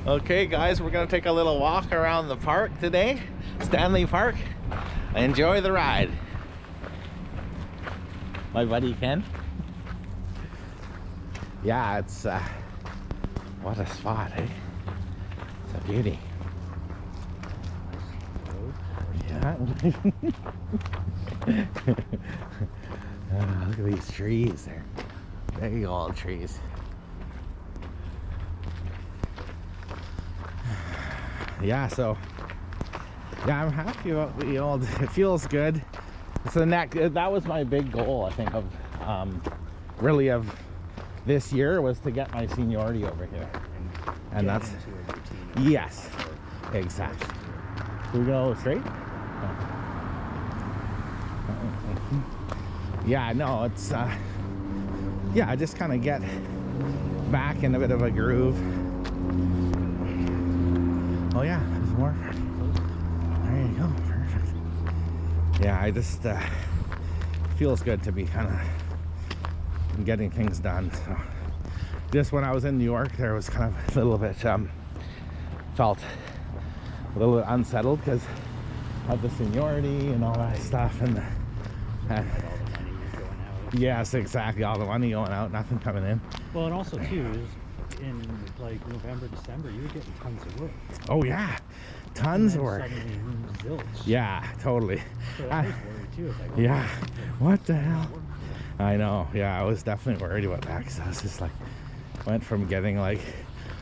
Okay guys, we're gonna take a little walk around the park today, Stanley Park. Enjoy the ride. My buddy Ken. Yeah, it's what a spot, eh? It's a beauty. Yeah. Look at these trees. They're big old trees. Yeah, so yeah, I'm happy about the old. It feels good. So that was my big goal, I think, of really of this year, was to get my seniority over here, and that's yes, exactly. Can we go straight? Yeah, no, it's yeah, I just kind of get back in a bit of a groove. Oh yeah, there's more. There you go, perfect. Yeah, I just feels good to be kind of getting things done. So just when I was in New York, there was kind of a little bit felt a little bit unsettled because of the seniority and all that stuff, and yes, exactly, all the money going out, nothing coming in. Well, and also too is in like November, December, you were getting tons of work. Oh yeah, tons of work. Zilch. Yeah, totally. So I was worried too. Like, yeah, what the hell? I know. Yeah, I was definitely worried about that, because I was just like, went from getting like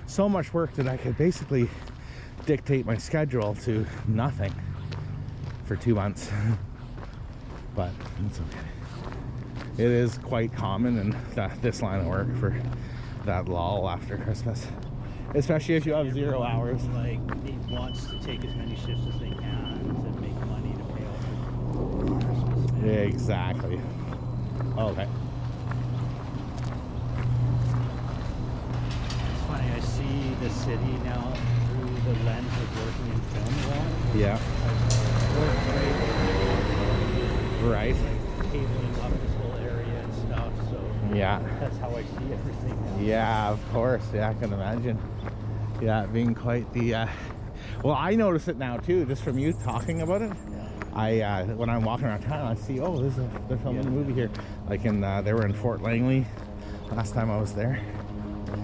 so much work that I could basically dictate my schedule to nothing for 2 months. But it's okay. It is quite common in this line of work for that lull after Christmas, especially if you have 0 hours. Like, he wants to take as many shifts as they can to make money to pay off Christmas. Exactly. Okay. It's funny, I see the city now through the lens of working in film a lot. Yeah. Right. Like cabling up this whole area and stuff, so yeah, that's how I see everything now. Yeah, of course. Yeah, I can imagine. Yeah, being quite the well, I notice it now too, just from you talking about it. I when I'm walking around town, I see, oh, they're filming a movie here. Like in they were in Fort Langley last time I was there. I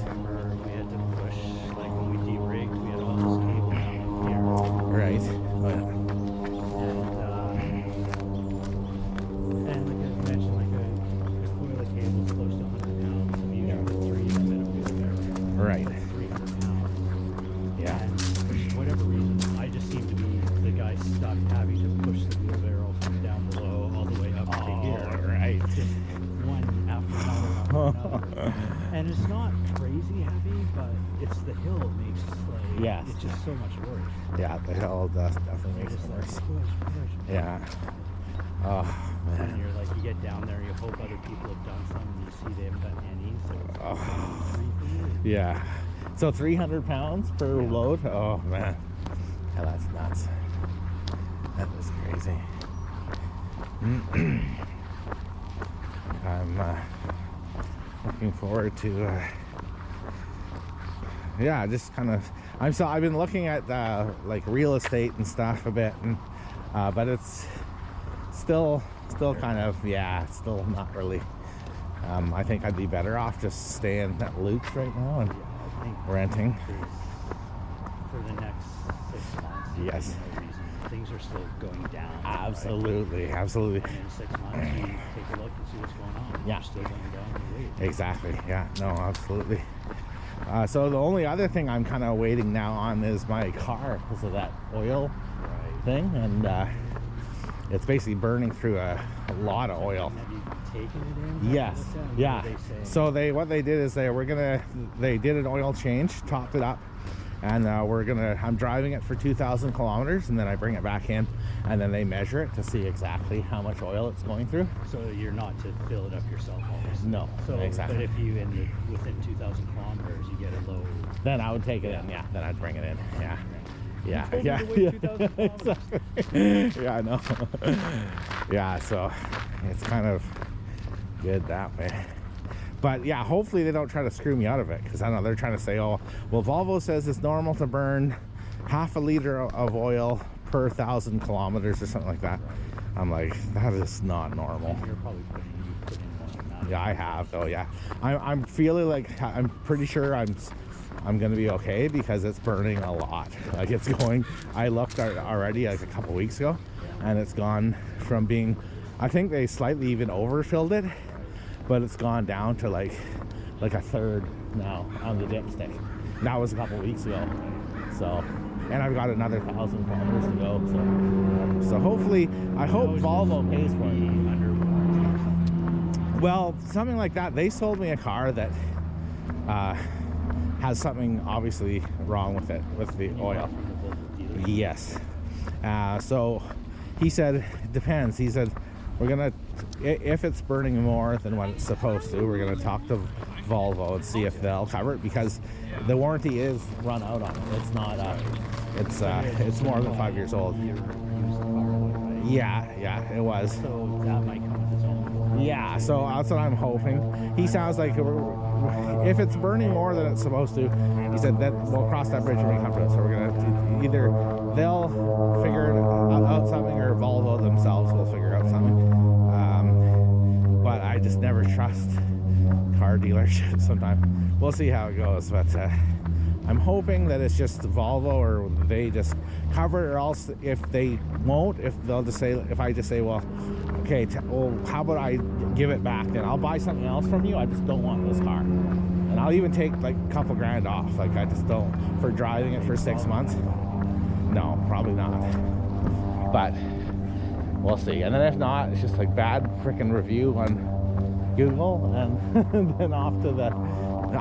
remember we had to push, like when we de-rigged, we had all this cable down here. Right. Oh, yeah. And like I mentioned, like a coil cable is close to 100 pounds. So you have 3 in a bit of wheelbarrow. Right. 300 pounds. Yeah. And for whatever reason, I just seem to be the guy stuck having to push the wheelbarrow from down below all the way up to here. Right. Just one after another. And it's not crazy heavy, but it's the hill that makes like Yes. it's just so much worse. Yeah, the hill definitely makes it Just like worse. push. Yeah. Oh And man. you're like, you get down there, you hope other people have done some, and you see they haven't done any, so it's Oh. 3 for you. Yeah. So 300 pounds per Yeah. load? Oh man. Yeah, that's nuts. That is crazy. I'm looking forward to yeah, just kind of I've been looking at like real estate and stuff a bit, and but it's still kind of, yeah, still not really. I think I'd be better off just staying at Luke's right now and I think renting. for the next 6 months, Yes. there's no reason. Things are still going down. Absolutely, absolutely. Right? And in 6 months, you take a look and see what's going on. Yeah. They're still going down the way. Exactly. Yeah. No, absolutely. So the only other thing I'm kind of waiting now on is my car, because of that oil thing, and it's basically burning through a lot of oil. Have you taken it in? Yes. What Yeah. did they say? So what they did is they did an oil change, topped it up, and I'm driving it for 2,000 kilometers, and then I bring it back in, and then they measure it to see exactly how much oil it's going through. So you're not to fill it up yourself, obviously. No, So, exactly. but if you within 2,000 kilometers, you get a load. Then I would take it in. Yeah. Then I'd bring it in. Yeah. Yeah. told me Yeah. to wait 2,000 kilometers. Exactly. Yeah, I know. Yeah. So it's kind of good that way. But yeah, hopefully they don't try to screw me out of it, because I know they're trying to say, oh, well, Volvo says it's normal to burn half a liter of oil per 1,000 kilometers or something like that. I'm like, that is not normal. You're probably putting more than that. Yeah, I have though. Yeah, I'm feeling like I'm pretty sure I'm gonna be okay, because it's burning a lot. Like it's going. I looked already like a couple weeks ago, and it's gone from being, I think they slightly even overfilled it, but it's gone down to like a third now on the dipstick. That was a couple weeks ago. So, and I've got another 1,000 kilometers to go. So hopefully, I hope Volvo pays for it. Well, something like that. They sold me a car that has something obviously wrong with it, with the oil. Yes. So he said, it depends. He said, we're gonna, if it's burning more than what it's supposed to, we're gonna talk to Volvo and see if they'll cover it, because the warranty is run out on it. It's not it's more than 5 years old. Yeah, it was. So that might come with its own. Yeah, so that's what I'm hoping. He sounds like if it's burning more than it's supposed to, he said that we'll cross that bridge when we come to it. So we're gonna either they'll figure out something, or Volvo themselves will figure out something. But I just never trust car dealerships sometimes. We'll see how it goes, but I'm hoping that it's just Volvo, or they just cover it, or else if they won't, if they'll just say, if I just say, well, okay, well, how about I give it back, then I'll buy something else from you. I just don't want this car, and I'll even take like a couple grand off. Like I just don't, for driving it for 6 months. No, probably not. But we'll see. And then if not, it's just like bad freaking review on Google, and then off to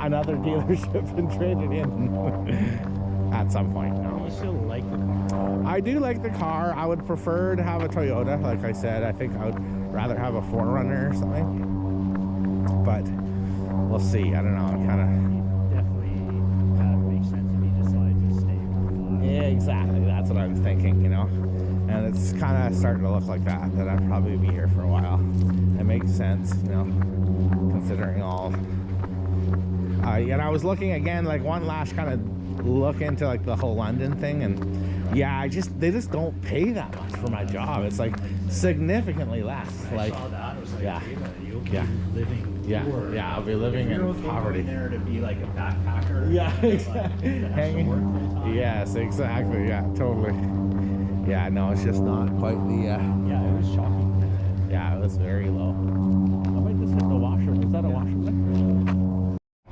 another dealership and trade it in at some point. No. You still like the car? I do like the car. I would prefer to have a Toyota. Like I said, I think I would rather have a 4Runner or something. But we'll see. I don't know. I'm kind of definitely kind of makes sense if you decide to stay for a while. Yeah, exactly. That's what I'm thinking, you know. And it's kind of starting to look like that I'd probably be here for a while. It makes sense, you know, considering all. And I was looking again, like one last kind of look into like the whole London thing, and yeah, they just don't pay that much for my job. It's like significantly less. Like, I saw that. I was like, yeah, you'll be yeah, living. yeah, I'll be living in poverty. There to be like a backpacker. Yeah, exactly. Yes, exactly. Yeah, totally. Yeah, no, it's just not quite the. Yeah, it was shocking. Yeah, it was very low. I might just hit the washer. Was that a washer there?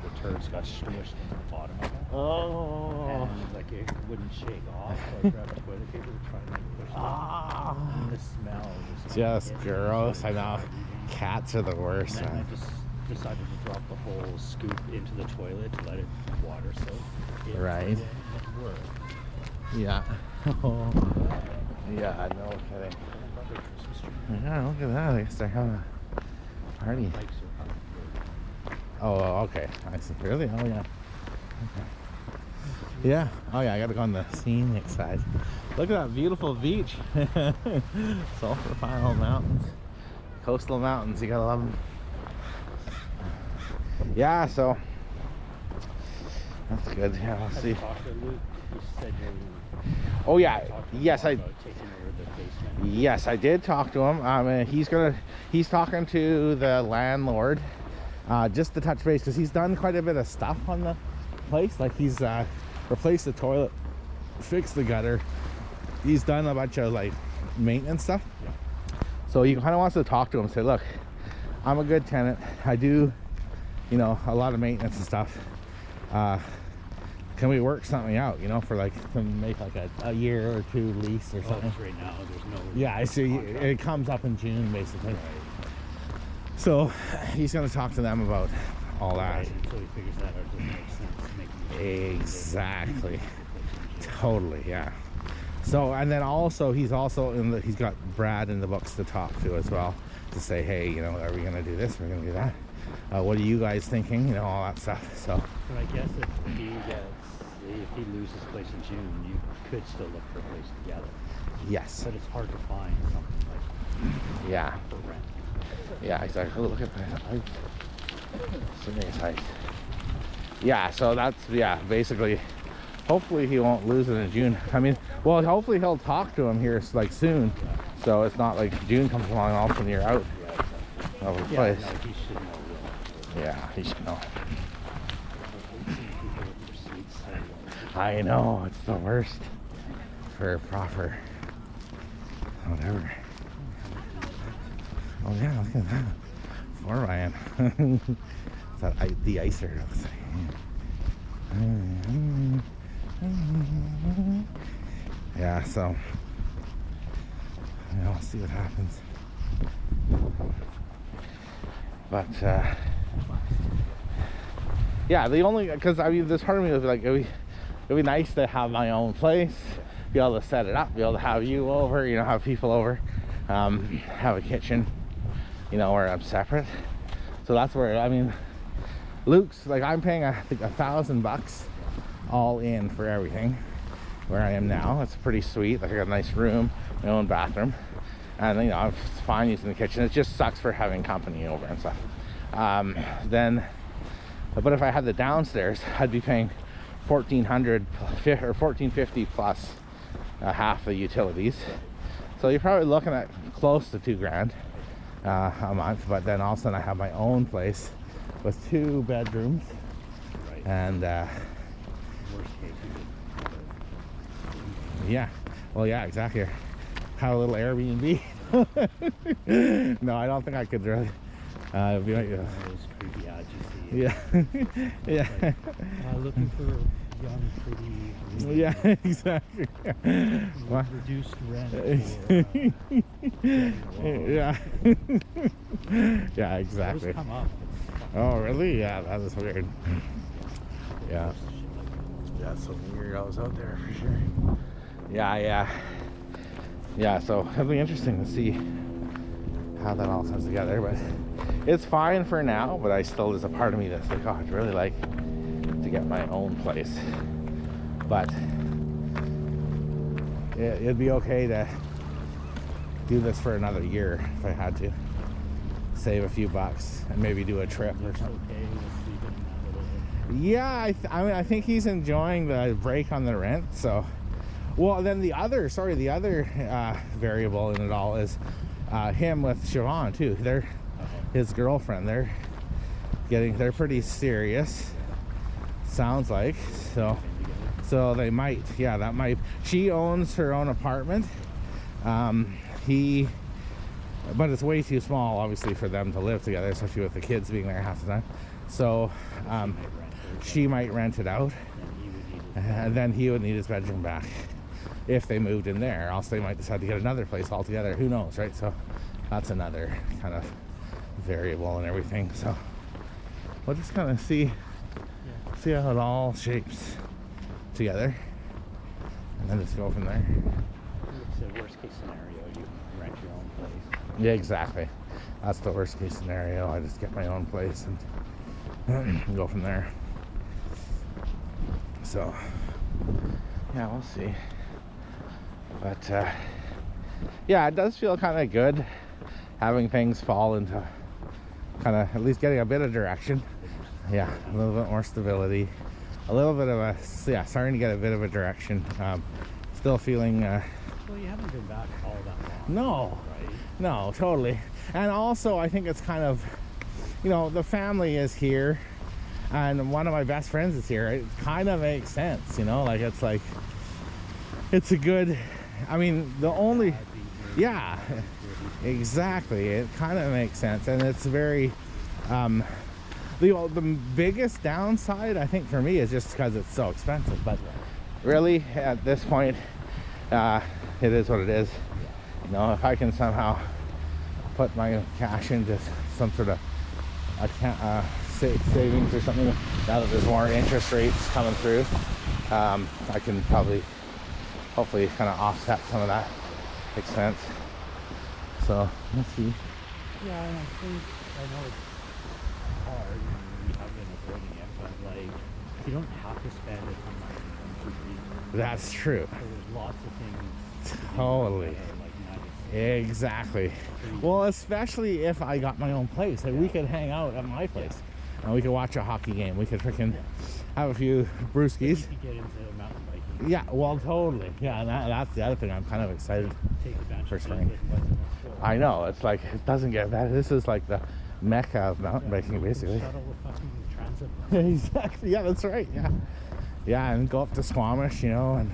The turds got squished in the bottom of it. Oh. And like it wouldn't shake off. So I grabbed toilet paper to try and like push it. Ah. And the smell was Just gross. I know. Cats are the worst. And then I just decided to drop the whole scoop into the toilet to let it water soak. Right. And it worked. Yeah. Yeah, no kidding. Yeah, look at that. I guess they're having a party. Oh, okay. I see. Really? Oh, yeah. Okay. Yeah. Oh, yeah. I got to go on the scenic side. Look at that beautiful beach. Sulphur Pile Mountains. Coastal mountains. You got to love them. Yeah, so that's good. Yeah, I'll see. Oh, yeah. Yes, Yes, I did talk to him. He's talking to the landlord, just to touch base, because he's done quite a bit of stuff on the place. Like he's replaced the toilet, fixed the gutter. He's done a bunch of like maintenance stuff. So he kind of wants to talk to him, say, look, I'm a good tenant. I do, you know, a lot of maintenance and stuff. Can we work something out, you know, for like to make like a year or two lease or something? Right now, there's no. Yeah, I see. It comes up in June, basically. So he's going to talk to them about all that. Right, until he figures that out, it doesn't make sense to make Exactly. Totally, yeah. So, and then also he's he's got Brad in the books to talk to as well, to say, hey, you know, are we going to do this? Are we going to do that? What are you guys thinking? You know, all that stuff. So. But I guess if he loses his place in June, you could still look for a place together. Yes. But it's hard to find something like yeah for rent. Yeah, exactly. Oh, look at that. Serious height. Yeah, so that's, yeah, basically, hopefully he won't lose it in June. I mean, well, hopefully he'll talk to him here like soon, so it's not like June comes along and all of a sudden you're out of the place. No, he should know. Yeah, he should know. I know, it's the worst for proper whatever. Oh yeah, look at that. 4x. It's that de-icer. Looks like. Yeah, so yeah, we'll see what happens. But yeah, the only, because I mean, this part of me was like, it'd be nice to have my own place, be able to set it up, be able to have you over, you know, have people over, have a kitchen, you know, where I'm separate. So that's where, I mean, Luke's, like, I'm paying, I think, $1,000 all in for everything where I am now. It's pretty sweet. Like, I got a nice room, my own bathroom, and, you know, it's fine using the kitchen. It just sucks for having company over and stuff. But if I had the downstairs, I'd be paying $1,400 or $1,450 plus half the utilities. So you're probably looking at close to $2,000 a month. But then all of a sudden I have my own place with 2 bedrooms, Right. and Worst case, yeah, well, yeah, exactly. Have a little Airbnb. No, I don't think I could really. It'd be like, those creepy ads you see. yeah, yeah. Like, looking for young, pretty. Yeah, exactly. What? Reduced rent. For, Yeah. Yeah, exactly. Those come up. Oh, really? Yeah, that is weird. Yeah. Yeah, some weirdos out there for sure. Yeah. Yeah, so it'll be interesting to see how that all comes together, but it's fine for now. But there's a part of me that's like, oh, I'd really like to get my own place, but it'd be okay to do this for another year if I had to, save a few bucks and maybe do a trip or something. Okay with sleeping in that little. Yeah, I mean, I think he's enjoying the break on the rent. So, well, then the other variable in it all is him with Siobhan too. They're his girlfriend. They're pretty serious. Sounds like so. So they might. Yeah, that might. She owns her own apartment. But it's way too small, obviously, for them to live together, especially with the kids being there half the time. So she might rent it out, and then he would need his bedroom back if they moved in there. Else they might decide to get another place altogether. Who knows, right? So that's another kind of variable and everything. So we'll just kind of see how it all shapes together, and then just go from there. It's the worst case scenario. You rent your own place. Yeah, exactly. That's the worst case scenario. I just get my own place and go from there. So, yeah, we'll see. But, yeah, it does feel kind of good having things fall into kind of at least getting a bit of direction. Yeah, a little bit more stability. A little bit of starting to get a bit of a direction. Still feeling... Well, you haven't been back all that long. No. Right? No, totally. And also, I think it's kind of, the family is here, and one of my best friends is here. It kind of makes sense, it's a good, I mean, yeah, exactly. It kind of makes sense, and it's very, the biggest downside, I think, for me is just because it's so expensive. But really, at this point, it is what it is. If I can somehow put my cash into some sort of account, savings or something, now that there's more interest rates coming through, I can hopefully kind of offset some of that expense. So let's see. Yeah, and I know it's hard and we have been avoiding it, but you don't have to spend it on That's true. So there's lots of things. Totally. Nice. Exactly. Well, especially if I got my own place, we could hang out at my place. and we could watch a hockey game. We could freaking have a few brewskis. You could get into mountain biking. Yeah, well, totally. Yeah, and that's the other thing. I'm kind of excited. Take advantage For of spring. being with weather before. I know, it's like, it doesn't get better. This is like the mecca of mountain biking, basically. Shuttle with fucking transit. Exactly. Yeah, that's right. Yeah. Yeah, and go up to Squamish, you know, and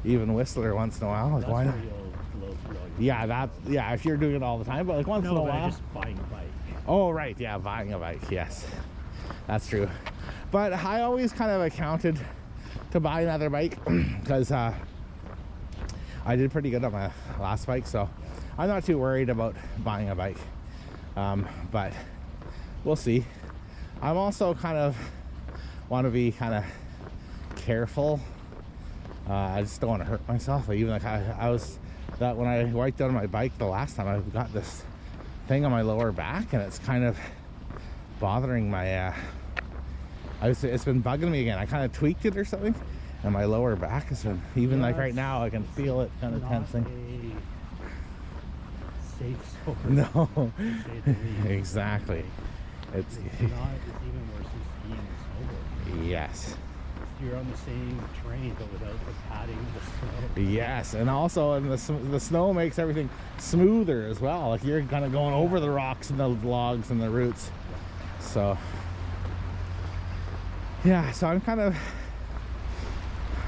even Whistler once in a while. Like, That's why where not? you'll blow through all your Yeah, if you're doing it all the time, but like once in a No, but while. just buying a bike. Oh, right. Yeah, buying a bike. Yes, that's true. But I always kind of accounted to buy another bike because I did pretty good on my last bike, so I'm not too worried about buying a bike. But we'll see. I'm also kind of want to be kind of careful. I just don't want to hurt myself. Even like I was that when I wiped out my bike the last time, I got this thing on my lower back, and it's kind of bothering my. It's been bugging me again. I kind of tweaked it or something, and my lower back has been even like right now. I can feel it kind of tensing. Safe sport. No, to say the least. exactly. It's even worse than skiing and snowboarding. Yes. You're on the same terrain, but without the padding of the snow. Yes, and also and the snow makes everything smoother as well. Like you're kind of going over the rocks and the logs and the roots. So yeah, so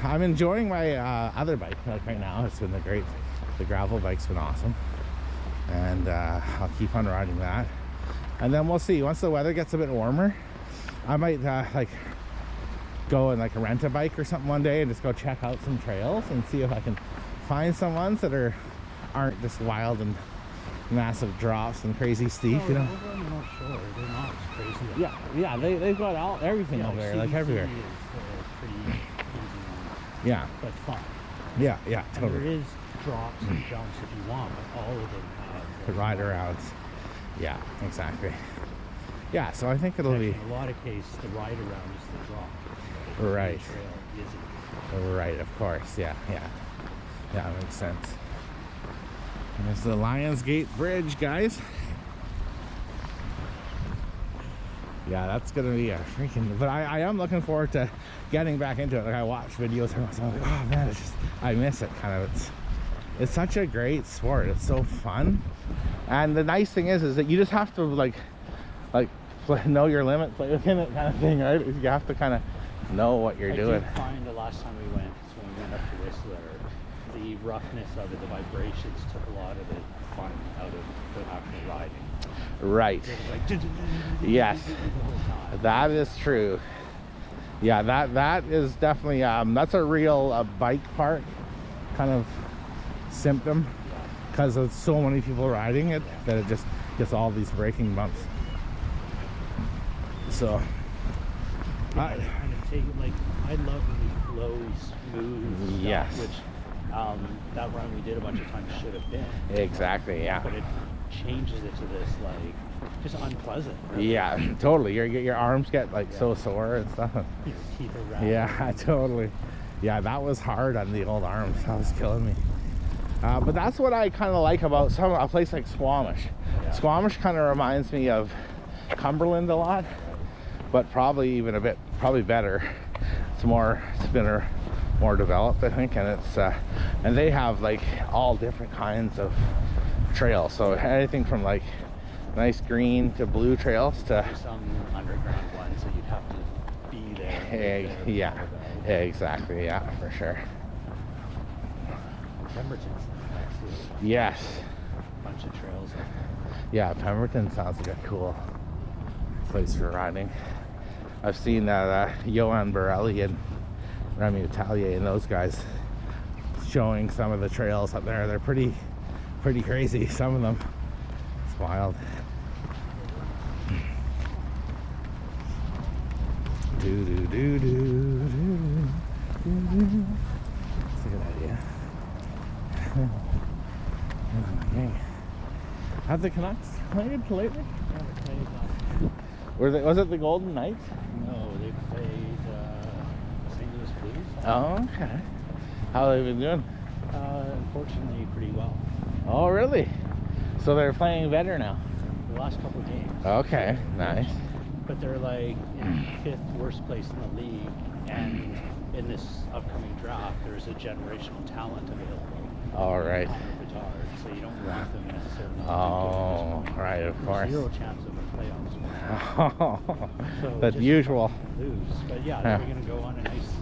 I'm enjoying my other bike. Like right now, it's been the gravel bike's been awesome, and I'll keep on riding that. And then we'll see once the weather gets a bit warmer. I might like go and like rent a bike or something one day and just go check out some trails and see if I can find some ones that aren't just wild and massive drops and crazy steep, you know. Over on the North Shore, they're not crazy. Yeah, they've got everything over there, like everywhere. Is pretty easy, Yeah, but fun. yeah, And totally. there is drops and jumps if you want, but all of them have To ride around. Yeah, exactly. Yeah, so I think it'll be in a lot of cases the ride around is the drop. right. The trail isn't. Right, of course. Yeah, makes sense. There's the Lionsgate Bridge, guys. Yeah, that's gonna be a freaking. But I am looking forward to getting back into it. Like I watch videos and I'm like, oh man, I miss it. Kind of. It's such a great sport. It's so fun. And the nice thing is that you just have to like know your limit, play within it, kind of thing, right? You have to kind of know what you're doing. I did find the last time we went, so when we went up to Whistler, the roughness of it, the vibrations took a lot of the fun out of the actual riding. Right. It was like Yes. the whole time. That is true. Yeah, that is definitely that's a real bike park kind of symptom, because of so many people riding it that it just gets all these braking bumps. So Yeah, they kind of take it like I love really flowy, smooth stuff, Yes. which that run we did a bunch of times should have been. exactly, yeah. But it changes it to this like just unpleasant. Really. Yeah, totally. Your arms get like so sore and stuff. Your teeth are rattling. Yeah, totally. Yeah, that was hard on the old arms. That was killing me. But that's what I kind of like about a place like Squamish. Yeah. Squamish kind of reminds me of Cumberland a lot, but probably even a bit better. It's been more developed, I think, and it's and they have like all different kinds of trails. So anything from like nice green to blue trails to There's some underground ones that you'd have to be there. yeah, exactly, yeah, for sure. Pemberton's nice too. Yes. Bunch of trails. Yeah, Pemberton sounds like a cool place for riding. I've seen Johan Borelli and Remy Atelier and those guys showing some of the trails up there. They're pretty crazy, some of them. It's wild. Do do do do do do. That's a good idea. Okay. Have the Canucks played lately? Yeah, they played, Was it the Golden Knights? no, they played St. Louis Blues. Oh, okay. How have they been doing? Unfortunately, pretty well. Oh, really? So they're playing better now. The last couple of games. Okay, nice. but they're like in 5th worst place in the league, and in this upcoming draft, there's a generational talent available. All right. Bedard, so you don't want them necessarily. Oh, right, of course. Zero chance of a playoff spot. So the just usual. Lose, but yeah, they're going to go on a nice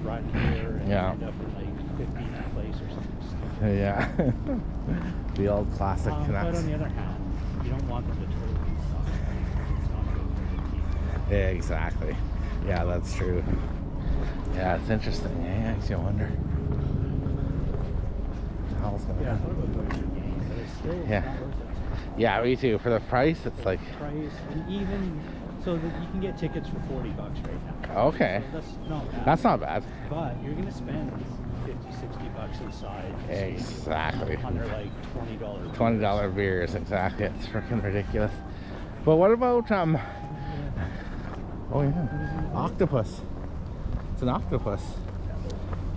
run here and Yeah. end up in like 15th place or something. Yeah. The old classic But Canucks. on the other hand, you don't want them to totally suck. It's not good for the team. Yeah, exactly. Yeah, that's true. Yeah, it's interesting. Yeah, makes you wonder. How's gonna Yeah, I happen? thought about going to the game, but it's still Yeah. not worth it. Yeah, me too. For the price, it's like Price, and even so that you can get tickets for $40 right now. okay. So that's not bad. That's not bad. But you're gonna spend $50-$60 inside the stadium Exactly. on their like $20 $20 beers, exactly. It's freaking ridiculous. But what about oh yeah, octopus. It's an octopus.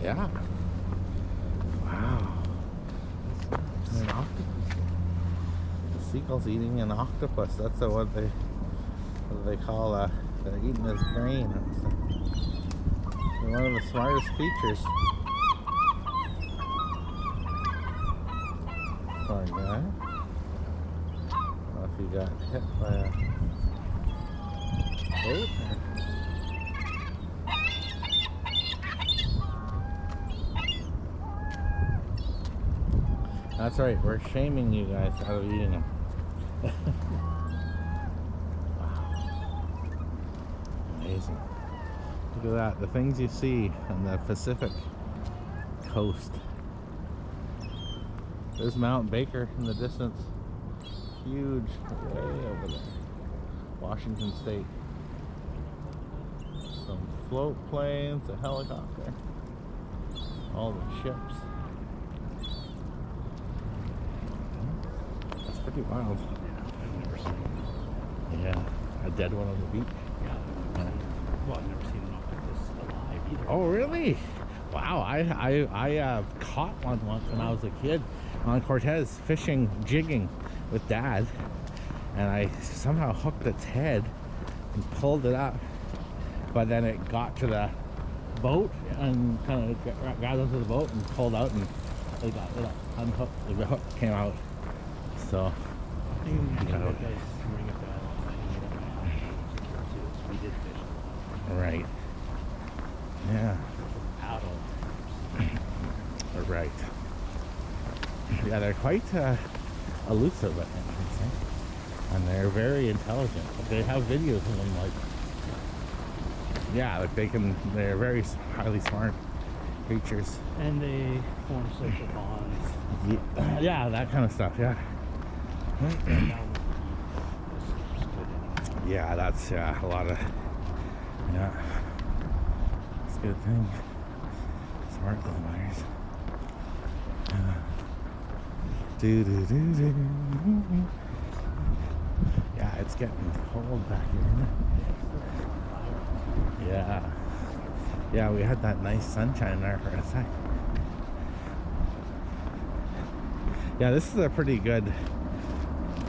Yeah. Wow. It's an octopus. The seagull's eating an octopus. That's what do they call they're eating his brain. They're one of the smartest creatures. Poor guy. Well, if he got hit by a boat. That's right, we're shaming you guys out of eating them. Wow. Amazing. Look at that, the things you see on the Pacific coast. There's Mount Baker in the distance. Huge, way over there. Washington State. Some float planes, a helicopter. All the ships. That's pretty wild. I've never seen Yeah, a dead one on the beach. Yeah. Well, I've never seen an octopus alive either. Oh, really? Wow, I caught one once when I was a kid on Cortez fishing, jigging with Dad, and I somehow hooked its head and pulled it up, but then it got to the boat and kind of got onto the boat and pulled out, and it got unhooked. The hook came out. So I think you guys ring a bell. We did fish. right, yeah, Paddle. right. Yeah, they're quite elusive, I think, and they're very intelligent. They have videos of them, like, yeah, like they're very highly smart creatures. And they form social bonds. Yeah, that kind of stuff, yeah. Yeah, that's a lot of, yeah, it's a good thing. Smart little miners. Yeah, it's getting cold back here. Yeah. Yeah, we had that nice sunshine there for a sec. Yeah, this is a pretty good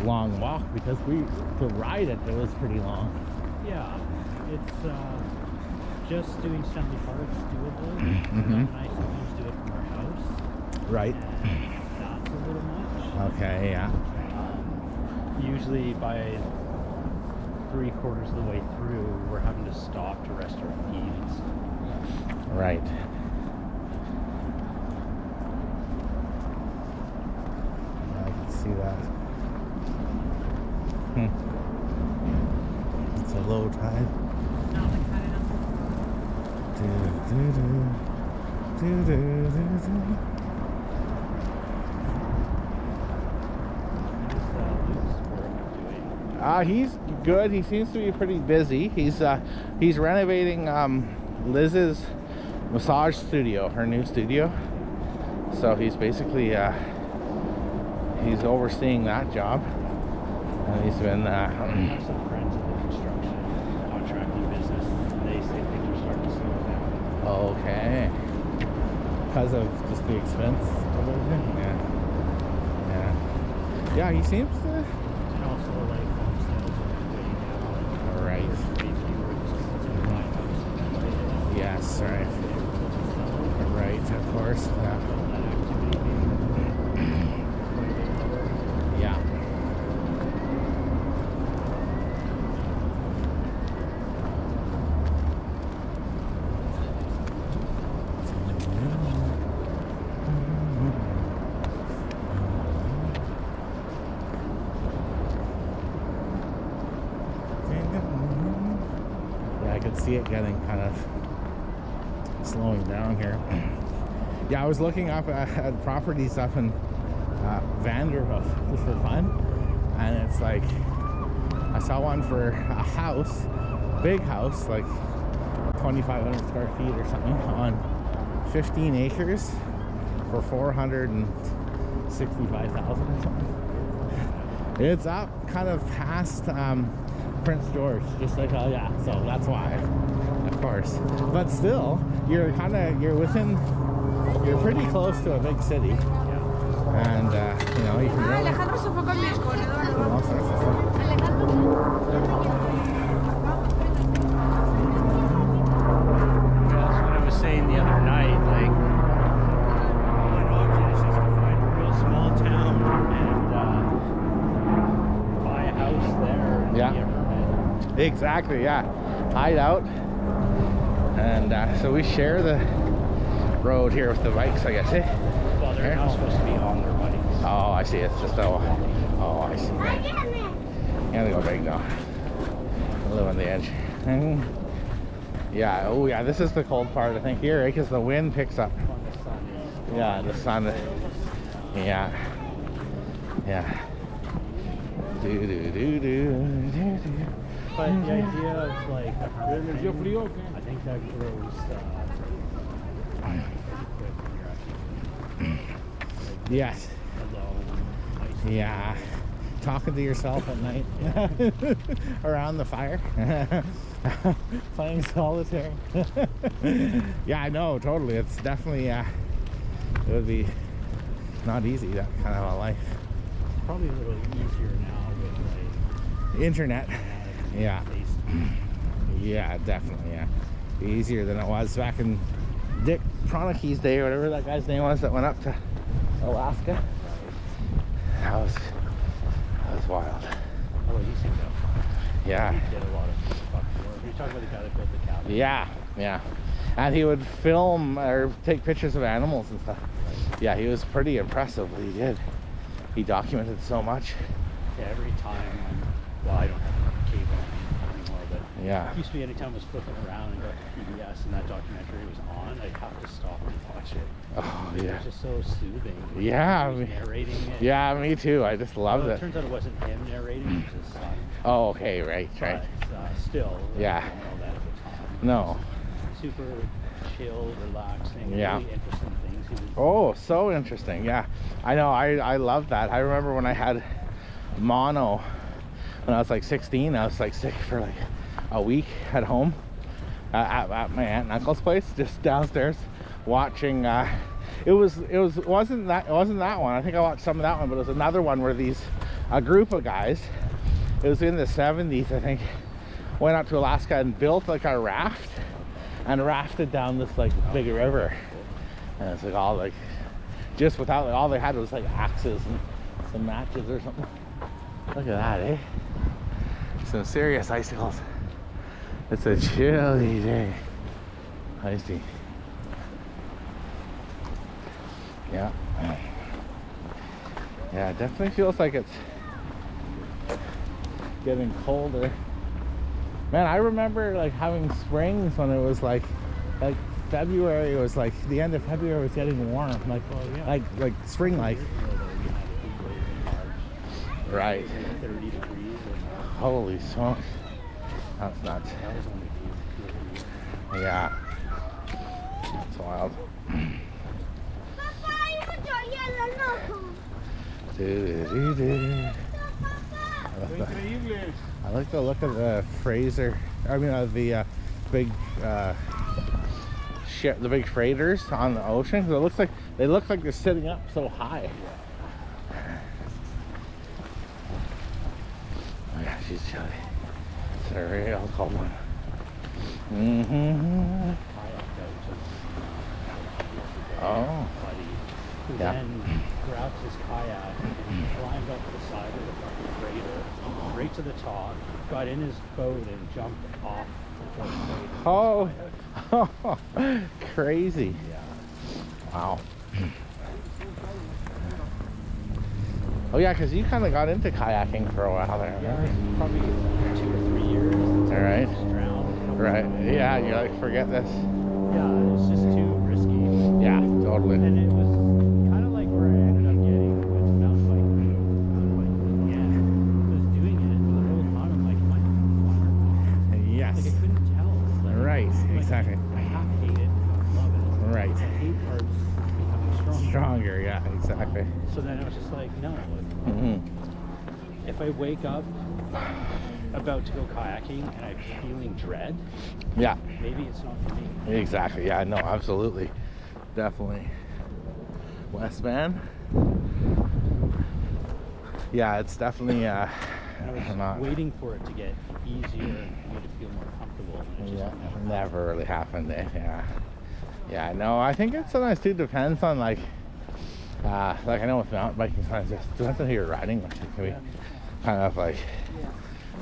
long walk because to ride it was pretty long. Yeah, it's just doing Stanley Park's doable. Mhm. I sometimes do it from our house. Right. And that's a little much. Okay, yeah. Usually by 3/4 of the way through, we're having to stop to rest our feet and stuff. Right. I can see that. It's a low tide. He's good. He seems to be pretty busy. He's renovating Liz's massage studio, her new studio. So he's basically he's overseeing that job, and he's been. I have some friends in the construction contracting business, and they say things are starting to slow down. Okay. Because of just the expense of everything. Yeah. Yeah, he seems to. And also, like, home sales are way down. Right. Yes, right. Right, of course. Yeah. Yeah. Yeah, I could see it getting kind of slowing down here. Yeah, I was looking up at properties up in Vancouver just for fun, and it's like I saw one for a house, big house, like 2,500 square feet or something, on 15 acres for 465,000 or something. It's up kind of past Prince George, just like, oh yeah, so that's why, of course. But still, you're pretty close to a big city. And you know, you can really do all sorts of stuff. That's what I was saying the other night, like, my object is just to find a real small town and buy a house there and Yeah. be a hermit. Exactly, yeah. Hide out. And so we share the road here with the bikes, I guess. Well, they're not supposed to be on their bikes. Oh, I see. It's just oh, I see. Right. Yeah, they go big now. I live on the edge. Yeah. Oh, yeah. This is the cold part, I think, here, right? Because the wind picks up. Yeah, the sun. Yeah. Yeah. Do do do do do do. But the idea of like a hermit thing, I think that grows Yes. alone. Yeah. Talking to yourself at night around the fire. Playing solitaire. Yeah, I know, totally. It's definitely it would be not easy, that kind of a life. Probably a little easier now with like Internet. Yeah. FaceTime. Yeah, definitely, yeah. Be easier than it was back in Dick Pronicky's day, or whatever that guy's name was that went up to Alaska. That was wild. Oh, he seemed to have fun. Yeah. He did a lot of fucking work. You're talking about the guy that built the cabin. Yeah, yeah. And he would film or take pictures of animals and stuff. Yeah, he was pretty impressive what he did. He documented so much. Yeah, every time, well, I don't have cable anymore, but Yeah. it used to be anytime I was flipping around and got PBS and that documentary was on, I'd have to stop and watch it. Oh, It yeah. was just so soothing. Yeah, He was narrating it. Yeah, me too. I just loved Well, it. it turns out it wasn't him narrating, it was his son. Oh, okay, right, right. But still, Yeah. I didn't know that at the time. No. Super chill, relaxing, Yeah. really interesting things. He was Oh, so interesting. Yeah, I know. I love that. I remember when I had mono when I was like 16. I was like sick for like a week at home at my aunt and uncle's place, just downstairs watching. It wasn't that one. I think I watched some of that one, but it was another one where a group of guys. It was in the 70s, I think. Went out to Alaska and built like a raft and rafted down this like big river. And it's like all like just without like, all they had was like axes and some matches or something. Look at that, eh? Some serious icicles. It's a chilly day. Icy. Yeah. Yeah, it definitely feels like it's getting colder. Man, I remember like having springs when it was like February. It was like the end of February was getting warm, like like spring like. Right. 30 degrees. Holy smokes, that's nuts. That was only Yeah, that's wild. I like the look of the Fraser. I mean, the big ship, the big freighters on the ocean. 'Cause it looks like they look like they're sitting up so high. Oh yeah, she's chilly. So a real cold one. Mm-hmm. Kayaked out to Oh. buddy, who Yeah. then grabbed his kayak and climbed up the side of the fucking freighter, right to the top, got in his boat and jumped off the freighter. Oh. Crazy. Yeah. Wow. Oh yeah, because you kind of got into kayaking for a while there. Yeah, probably 2 or 3 years. All right. Just drowned. Right. Yeah, you're like, forget this. Yeah, it's just too risky. Yeah, totally. And it was kind of like where I ended up getting with mountain biking. In the end, I was doing it, but the whole time I'm like, am I having fun or not? Yes. Like I couldn't tell. Like, Right, like, exactly. I half hate it, half love it. Right. The hate part's becoming stronger. Stronger, yeah, exactly. So then I was just like, no. Mm-hmm. If I wake up about to go kayaking and I'm feeling dread, Yeah, maybe it's not for me. exactly. Yeah, no, absolutely. Definitely. West Van? Yeah, it's definitely And I was not. waiting for it to get easier and for me to feel more comfortable. And it just Yeah, never never really happened. Yeah. Yeah, no, I think it sometimes too depends on like I know with mountain biking sometimes it depends on who you're riding with. It can be kind of like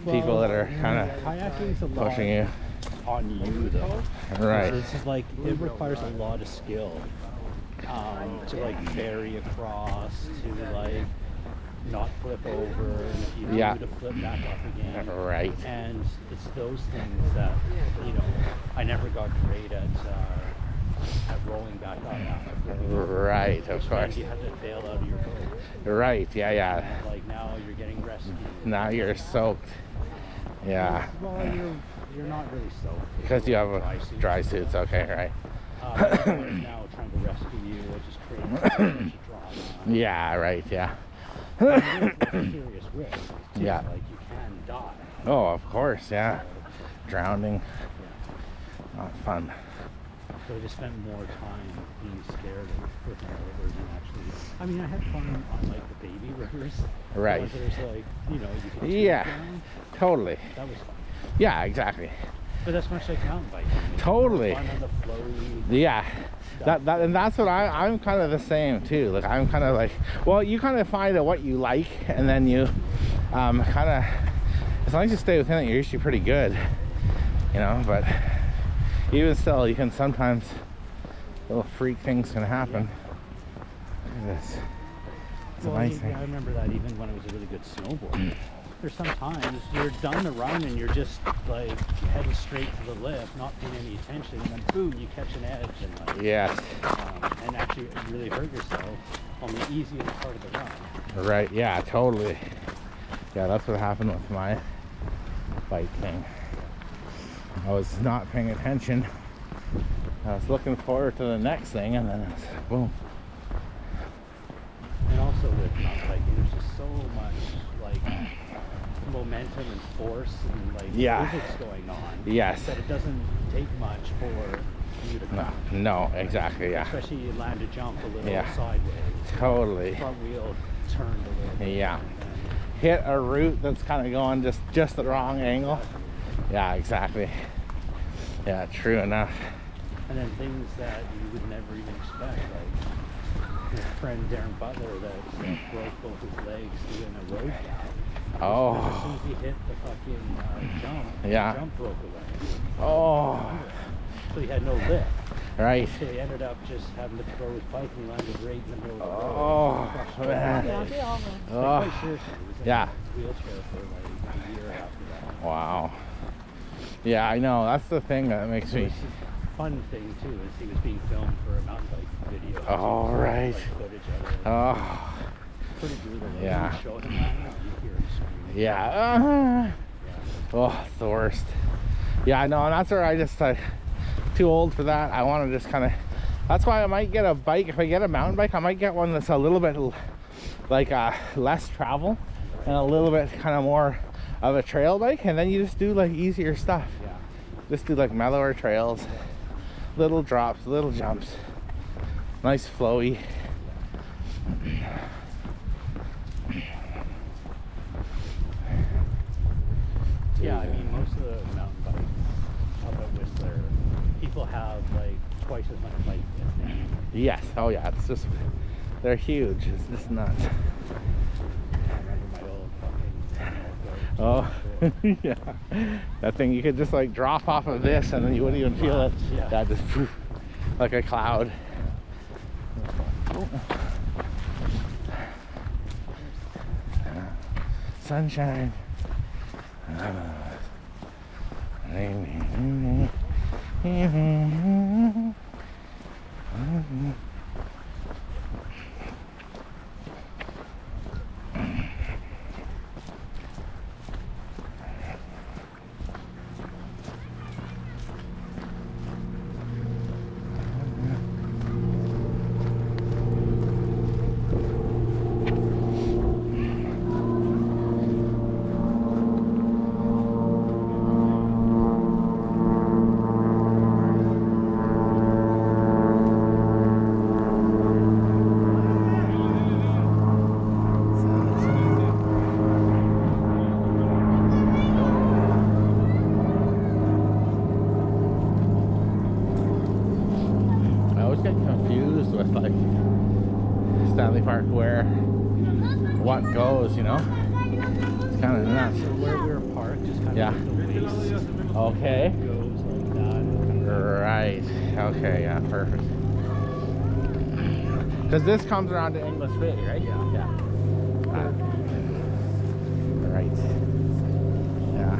people that are kind of kayaking's a lot pushing you. on you though. Right. This is like it requires a lot of skill to like ferry across, to like not flip over, and if you do Yeah. to flip back up again. Right. And it's those things that I never got great at rolling back up after flipping over. Right, Which of meant course. you had to bail out of your boat. Right, yeah. And like now you're getting rescued. Now you're soaked. Yeah. Well, you're not really soaked. Because you have a suit. dry suits, okay, right. Everyone's now trying to rescue you, it just creates so much drama. Yeah, right, yeah. And it is a serious risk, too. Yeah. Like you can die. Oh, of course, yeah. Drowning, Yeah. not fun. So I just spent more time being scared of flipping rivers and actually. I mean, I had fun on like the baby rivers. Right. The ones There's like, you can tube Yeah, down. totally. That was fun. Yeah, exactly. But that's much like mountain biking. Totally. Fun on the flowy. Yeah. And that's what I'm kind of the same too. Like I'm kind of like, well, you kind of find out what you like, and then you kind of, as long as you stay within it, you're usually pretty good, But even still, you can sometimes little freak things can happen. Look at this. It's amazing. I remember that even when I was a really good snowboarder. There's sometimes you're done the run and you're just like heading straight to the lift, not paying any attention, and then boom, you catch an edge and like Yes. and actually really hurt yourself on the easiest part of the run. Right. Yeah. Totally. Yeah. That's what happened with my bike thing. I was not paying attention. I was looking forward to the next thing, and then it was boom. And also with mountain biking, there's just so much like momentum and force and like physics going on. Yes. That it doesn't take much for you to come. No, exactly, yeah. Especially you land a jump a little Yeah. sideways. Totally. Front wheel turned a little bit. Yeah. and Hit a route that's kind of going just the wrong angle. Yeah, exactly. Yeah, true enough. And then things that you would never even expect, like your friend Darren Butler that broke both his legs doing a road gap. Oh. As soon as he hit the fucking jump, Yeah. the jump broke away. Oh. So he had no lift. Right. So he ended up just having to throw his bike and he landed right in the middle of the Oh, road. Crushed both man. his legs. Oh. Like, quite seriously, he was in Yeah. a wheelchair for like a year after that. Wow. Yeah, I know. That's the thing that makes So me. it's a fun thing too is he was being filmed for a mountain bike video. Oh, So right. like footage of it. Oh. Pretty brutal. Though. Yeah. When you show him that, you hear him screaming. Yeah. Yeah. Oh, it's the worst. Yeah, I know, and that's where I just too old for that. I want to just kind of. That's why I might get a bike. If I get a mountain bike, I might get one that's a little bit like less travel and a little bit kind of more of a trail bike, and then you just do like easier stuff. Yeah. Just do like mellower trails, little drops, little jumps, nice flowy. too. Yeah, I mean, most of the mountain bikes up at Whistler, people have like twice as much bike as they need. Yes. Oh yeah. It's just they're huge. It's just nuts. I remember my old fucking Oh yeah. That thing you could just like drop off of this and then you wouldn't even feel it. Yeah. Yeah. Just poof, like a cloud. Oh. Sunshine. I always get confused with like Stanley Park where what goes, you know? It's kind of nuts. So where we were parked, just kind Yeah. of like the waist Okay. goes like that. Right. Okay, yeah, perfect. Because this comes around to English Bay, right? Yeah. Yeah. Right. Yeah.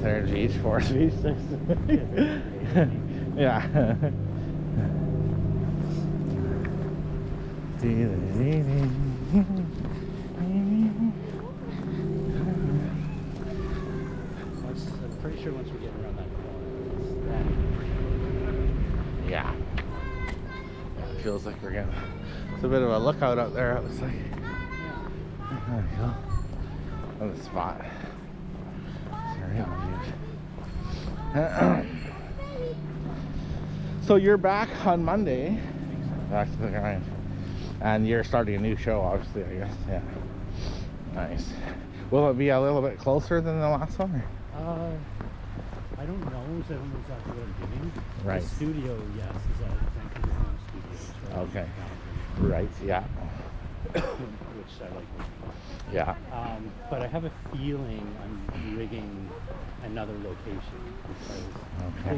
Third beach, fourth beach, sixth beach. Yeah. I'm pretty sure once we get around that corner, it's Yeah. It feels like we're getting. It's a bit of a lookout out there. It looks like. There we go. On the spot. Sorry, so you're back on Monday. Back to the grind. And you're starting a new show, obviously, I guess. Yeah. Nice. Will it be a little bit closer than the last one? I don't know. I don't know exactly what I'm doing. Right. The studio, yes, is at Vancouver Home Studios. Right. Okay. Right, yeah. Which I like. Yeah. But I have a feeling I'm rigging another location because Okay.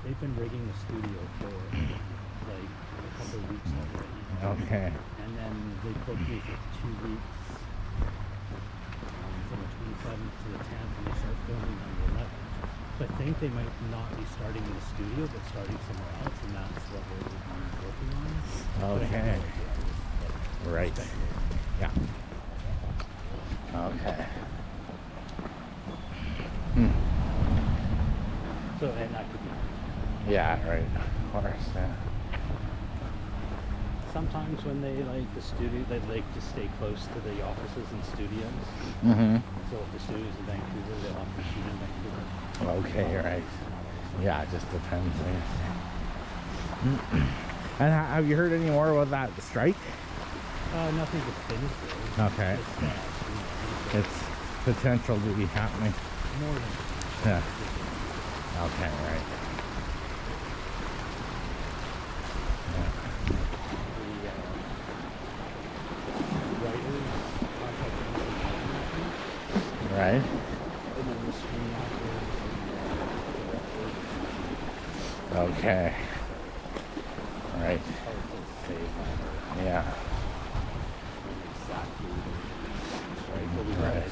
they've been rigging the studio for like a couple of weeks already. Okay. And then they booked me for 2 weeks from the 27th to the 10th, and they start filming on the 11th. So I think they might not be starting in the studio, but starting somewhere else, and that's what we're working on. But I have Okay. no idea. It's, like, Right. speculative. Yeah. Okay. So, and that could be. Yeah, right. Of course, yeah. Sometimes when they like the studio, they like to stay close to the offices and studios. Mm-hmm. So if the studio's in Vancouver, they'll often shoot in Vancouver. Okay, right. Yeah, it just depends. And have you heard any more about that strike? Nothing definitive. Okay. It's, you know, It's potential to be happening. more than Yeah. Okay, right. the writers contacted me, Right. and then the screen actors and the directors. Okay. Right. Hard to say that Yeah. exactly the strike, but we Right.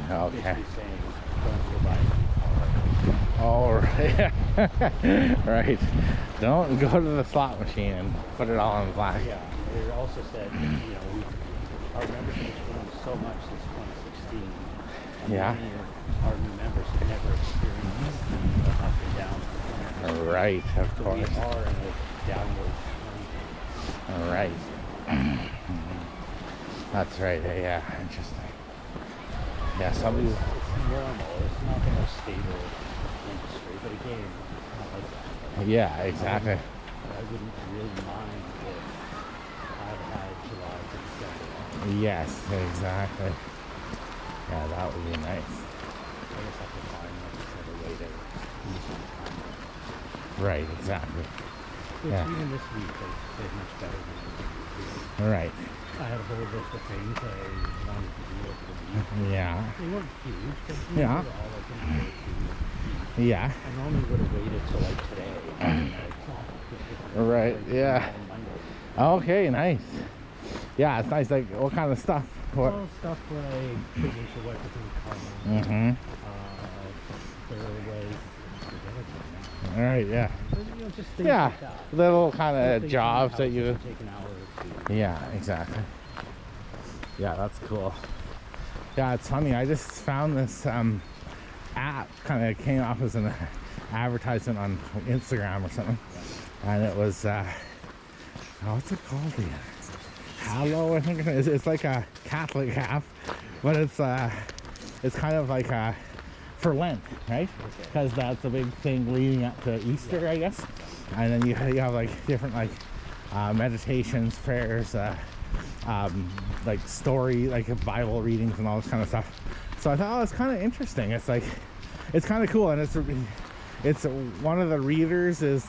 got Okay. basically saying don't go by. Oh, right. Right. Don't go to the slot machine and put it all in black. Yeah, they also said, you know, our membership has grown so much since 2016. And Yeah. many of our new members have never experienced the up and down. Right, of So we course. are in a downward trend. All right. That's right. Yeah, interesting. Yeah, somebody. It's normal. It's not the most stable industry, but again, it's not like that. Yeah, exactly. I wouldn't really mind if I had July to December. Yes, exactly. Yeah, that would be nice. I just have to find like a better way to use my time. Right, exactly. Which Yeah. even this week I did much better than I did before. Right. I had a whole list of things I wanted to do over the week. Yeah. They weren't huge, but Yeah. they were all like an hour or two. Yeah. I normally would have waited till like today. And, Right, yeah. on Monday. Okay, nice. Yeah, it's nice. Like, what kind of stuff? What? Well, stuff like putting into what within the car. Mm-hmm. There are ways to forget it now. All right, yeah. But, you know, just things Yeah, like that. little kind Little of things jobs how that it you... can take an hour or two. Yeah, exactly. Yeah, that's cool. Yeah, it's funny. I just found this app, kind of came off as an advertisement on Instagram or something. And it was, what's it called again? Hallow, I think it is. It's like a Catholic app, but it's kind of like for Lent, right? Because that's the big thing leading up to Easter, I guess. And then you have like different like meditations, prayers, like story, like Bible readings and all this kind of stuff. So I thought, oh, it's kind of interesting. It's like, it's kind of cool, and it's one of the readers is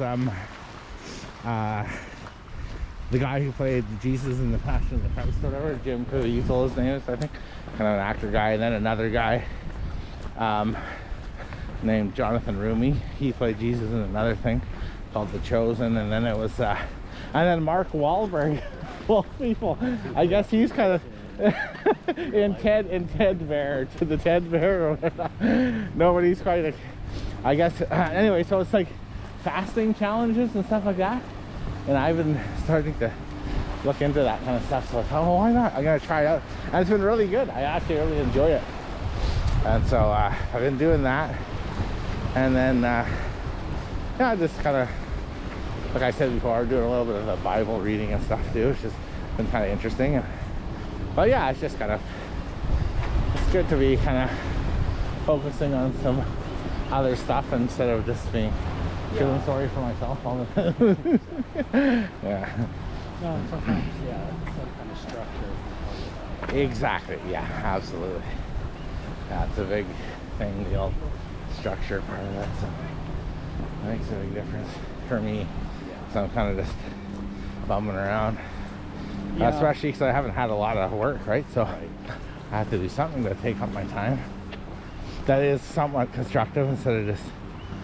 the guy who played Jesus in the Passion of the Christ or whatever, Jim Caviezel his name is, I think, kind of an actor guy, and then another guy named Jonathan Rumi. He played Jesus in another thing called The Chosen, and then it was and then Mark Wahlberg. Well, people, I guess he's kind of in Ted Bear, to the Ted Bear or whatever. Nobody's quite a, I guess. Anyway, so it's like fasting challenges and stuff like that, and I've been starting to look into that kind of stuff. So I thought, oh, why not? I'm gonna try it out, and it's been really good. I actually really enjoy it, and so I've been doing that, and then yeah, just kind of, like I said before, I'm doing a little bit of the Bible reading and stuff too. It's just been kind of interesting. But yeah, it's just kind of, it's good to be kind of focusing on some other stuff instead of just being feeling sorry for myself all the time. Yeah. No, sometimes, yeah, some kind of structure. Exactly. Yeah, absolutely. Yeah, it's a big thing, the old structure part of that. So it makes a big difference for me. So I'm kind of just bumming around. Yeah. Especially because I haven't had a lot of work, right? So I have to do something to take up my time that is somewhat constructive instead of just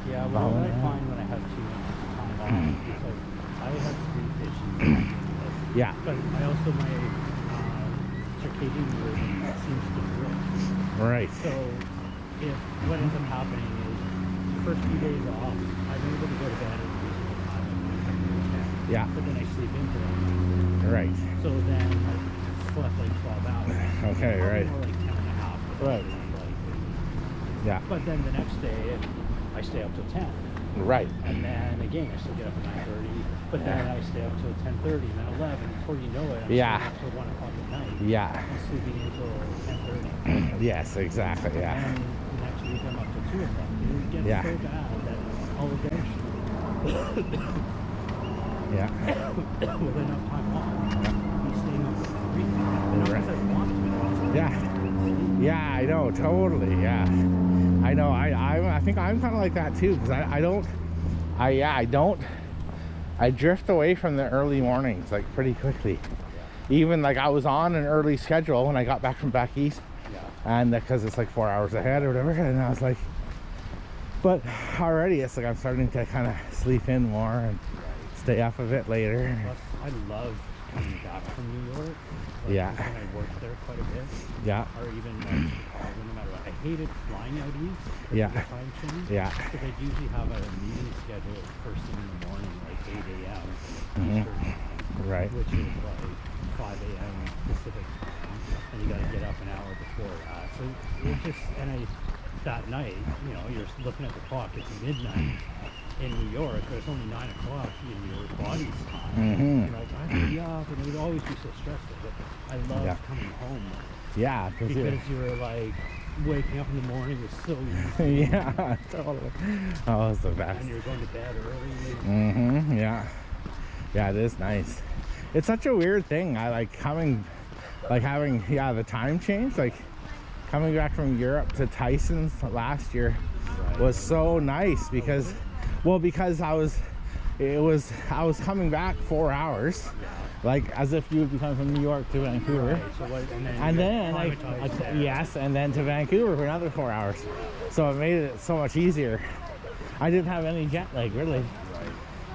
Yeah, well, what I find when I have too much time off is like I have sleep issues. yeah. But I also, my circadian rhythm seems to drift. Right. So if what ends up happening is the first few days off, I'm able to go to bed at a reasonable time, like 10. Yeah. But then I sleep into it. Right. So then I slept like 12 hours. Okay, Probably right. more like 10 and a half. Right. Like, Yeah. but then the next day, I stay up till 10. Right. And then again, I still get up at 9:30. But then I stay up till 10:30, and then 11. Before you know it, I'm Yeah. staying up till 1 o'clock at night. Yeah. I'm sleeping until 10:30. Yes, exactly. Yeah. And the next week, I'm up till 2 o'clock. It gets Yeah. so bad that I'll eventually, Yeah. with enough time off, be staying up till 3. And not because I want to, but also Yeah. Yeah, I know, totally. Yeah, I know. I think I'm kind of like that too, because I drift away from the early mornings like pretty quickly. Even like I was on an early schedule when I got back from back east, and because it's like 4 hours ahead or whatever, and I was like, but already it's like I'm starting to kind of sleep in more and stay up a bit later. Plus, I love coming back from New York. Like, Yeah. when I worked there quite a bit. Yeah. Or even like Chicago, no matter what. I hated flying out east. Yeah. The time change. Yeah. Because I'd usually have a meeting scheduled first thing in the morning, like 8 a.m. Mhm. Eastern time, Right. which is like 5 a.m. Pacific time. And you got to get up an hour before that. So it just, and that night, you know, you're looking at the clock, it's midnight. In New York, but it's only 9 o'clock in your body's time. Mhm. You're like, I have to be up, and it would always be so stressful. But I love Yeah. coming home Yeah, because you're like waking up in the morning is so easy, yeah, totally. Oh, it's the best. and you're going to bed early. Mm-hmm. Yeah. Yeah, it is nice. It's such a weird thing. I like coming, like having, yeah, the time change. Like, coming back from Europe to Tyson's last year was so nice because, well, because I was coming back 4 hours, like as if you would be coming from New York to Vancouver, Right, so what, and then yes, and then to Vancouver for another 4 hours. So it made it so much easier. I didn't have any jet lag really.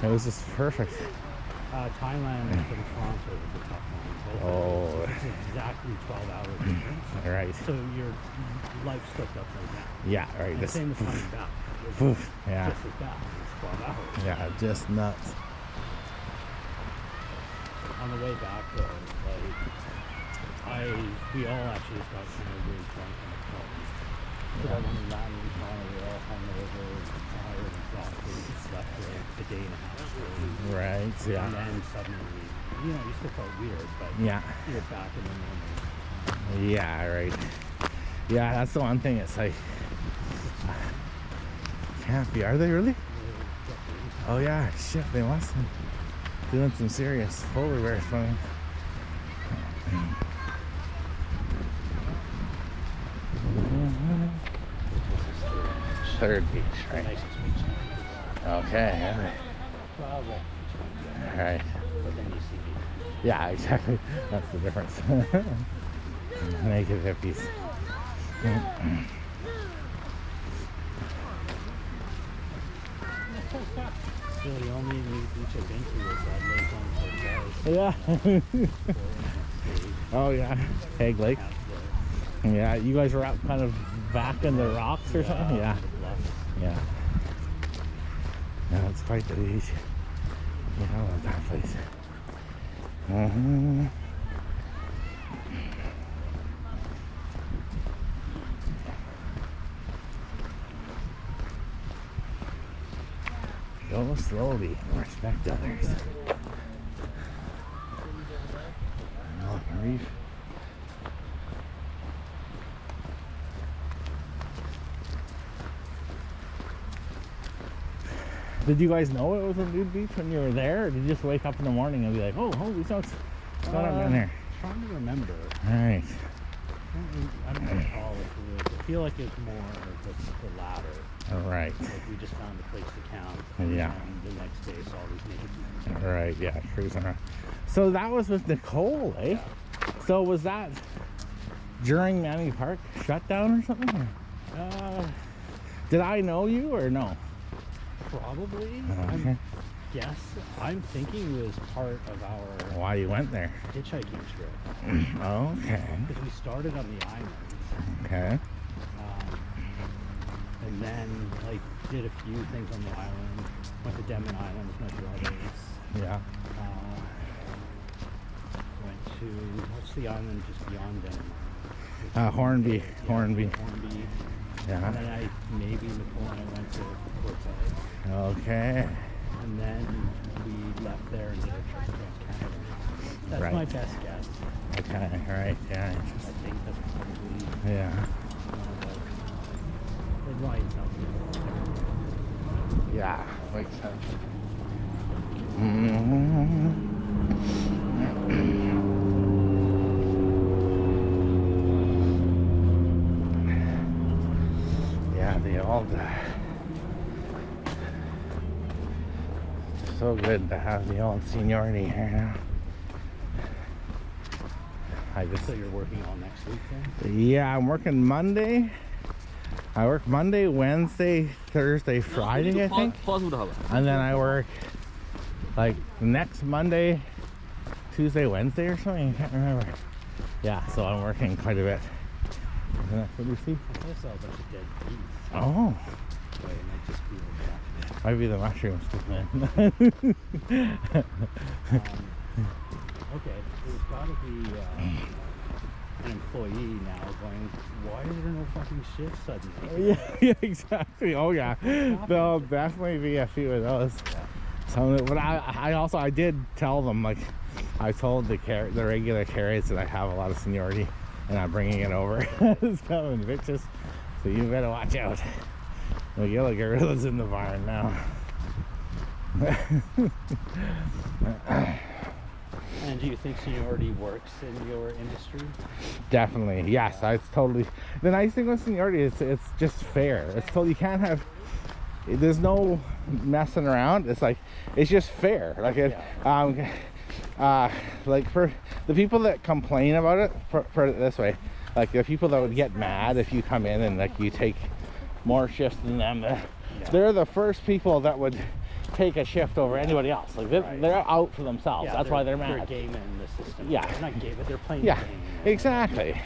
It was just perfect. Thailand from Toronto was a tough one. Oh, It's exactly 12 hours difference. right. So your life's flipped upside down. Yeah, right. And This, same as coming back. poof, yeah, Just as bad. It's 12 hours. yeah, just nuts. On the way back though, like we all actually just got kind of really drunk on the phone. But when we landed in Toronto, we were all hungover, tired, exhausted, slept for a day and a half straight. Right, yeah. And then suddenly, you know, you still felt weird, but Yeah. you're back in the normal. Yeah, right. Yeah, that's the one thing. It's like, can't be. Are they really? Oh yeah, shit. They must have doing some serious polar bear swimming. Third beach, The right? nicest beach. Okay. Well, All right. but then you see people. Yeah, exactly. That's the difference. Naked hippies. Really, the only new beach I've been to was that lake on Fort Yeah. Oh yeah. Peg Lake. Yeah, you guys were out kind of back in the rocks or something? Yeah. Yeah. Yeah, it's quite the beach. Yeah, I love that place. Go slowly and respect others. Oh, reef. Did you guys know it was a nude beach when you were there, or did you just wake up in the morning and be like, oh, holy smokes, what's going on down there? Trying to remember. Right. I don't recall if it was. I feel like it's more of the latter. All right. Like we just found a place to camp. Yeah. And the next day saw these naked people. Right, yeah, cruising around. So that was with Nicole, eh? So was that during Manning Park shutdown or something? Did I know you or no? Probably. Okay. I'm thinking it was part of our Why you went there? hitchhiking trip. Okay. Because we started on the island. Okay. And then like did a few things on the island. Went to Denman Island with my brothers. Yeah. Went to what's the island just beyond Denman? Hornby. Yeah, Hornby. Hornby. Yeah. And then maybe Nicole and I went to Cortez. Okay. And then we left there and did a trip across Canada. That's Right. my best guess. Okay. Right. Yeah. I think that's probably Yeah. it lines up. Yeah. Makes sense. Yeah, the old. So good to have the old seniority here now. So you're working all next week then? Yeah, I'm working Monday. I work Monday, Wednesday, Thursday, Friday, I think. And then I work like next Monday, Tuesday, Wednesday or something. I can't remember. Yeah, so I'm working quite a bit. And that's what you see. I saw a bunch of dead geese. Oh, So it might just be like that. might be the mushrooms. Man. Okay, there's got to be an employee now going, why is there no fucking shift suddenly? Yeah, exactly. Oh yeah, there'll definitely be a few of those. So, but I did tell them, like, I told the regular carriers that I have a lot of seniority and I'm bringing it over. It's coming, bitches. So you better watch out. The yellow gorilla's in the barn now. And do you think seniority works in your industry? Definitely, yes. It's totally. The nice thing with seniority is it's just fair. It's totally, you can't have. There's no messing around. It's like it's just fair. Like it. Like for the people that complain about it, put it this way, like the people that would get mad if you come in and like you take more shifts than them, they're the first people that would take a shift over anybody else. Like they're out for themselves. That's why they're mad. They're gaming the system. Yeah. They're not gaming, but they're playing Yeah, the game. exactly.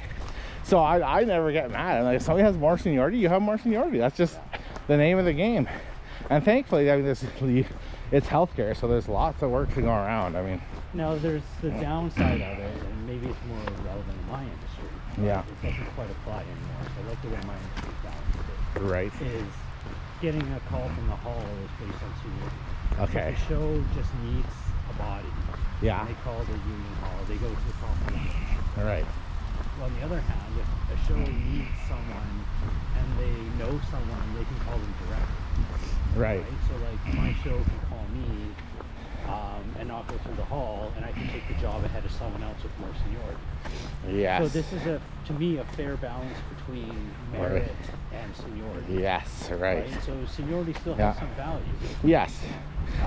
So I never get mad. And like if somebody has more seniority, you have more seniority. That's just the name of the game. And thankfully, I mean, it's healthcare, so there's lots of work to go around. I mean, now there's the downside of it, and maybe it's more relevant in my industry. Yeah. It doesn't quite apply anymore. So I like the way my industry is balanced. right. Is getting a call from the hall is based on seniority. Okay. If the show just needs a body. Yeah. And they call the union hall. They go to the top of the All right. Well, on the other hand, if a show needs someone and they know someone, they can call them directly. Right. So like my show can call me and not go through the hall, and I can take the job ahead of someone else with more seniority. Yes. So this is to me a fair balance between merit and seniority. Yes. Right. So seniority still has some value. Yes.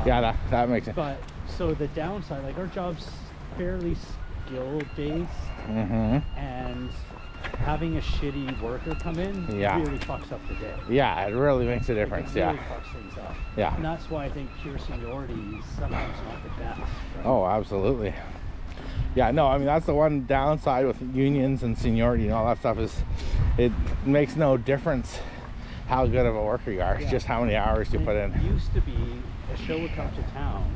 Yeah, that makes sense. But so the downside, like our job's fairly skill based, and having a shitty worker come in really fucks up the day. Yeah, it really makes a difference. It really fucks things up. Yeah. And that's why I think pure seniority is sometimes not the best. Right? Oh, absolutely. Yeah, no, I mean, that's the one downside with unions and seniority and all that stuff is it makes no difference how good of a worker you are. It's just how many hours you put in. It used to be a show would come to town,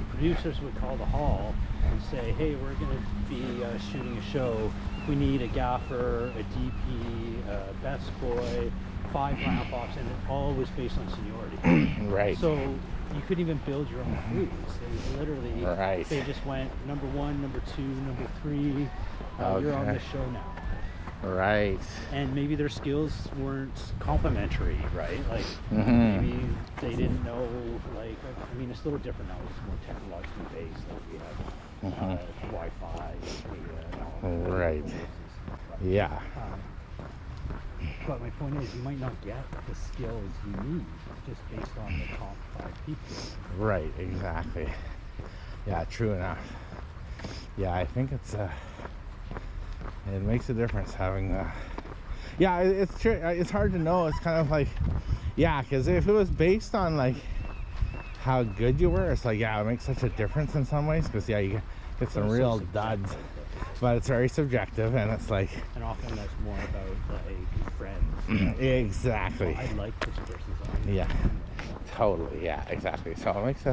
producers would call the hall and say, hey, we're going to be shooting a show. We need a gaffer, a DP, a best boy, 5 ramp-offs, and it all was based on seniority. Right. So you couldn't even build your own crews. They literally, they just went number 1, number 2, number 3. You're on the show now. Right. And maybe their skills weren't complementary, right? Like maybe they didn't know, like, I mean, it's a little different now. It's more technologically based. Like we have Wi-Fi, right. Yeah. But my point is, you might not get the skills you need just based on the top 5 people. Right, exactly. Yeah, true enough. Yeah, I think it's it makes a difference having yeah, it's true. It's hard to know. It's kind of like, yeah, because if it was based on like how good you were, it's like, yeah, it makes such a difference in some ways, because you get some real duds. But it's very subjective, and it's like, and often that's more about like friends. Exactly. I like this person's on. Yeah, totally. Yeah, exactly. So it makes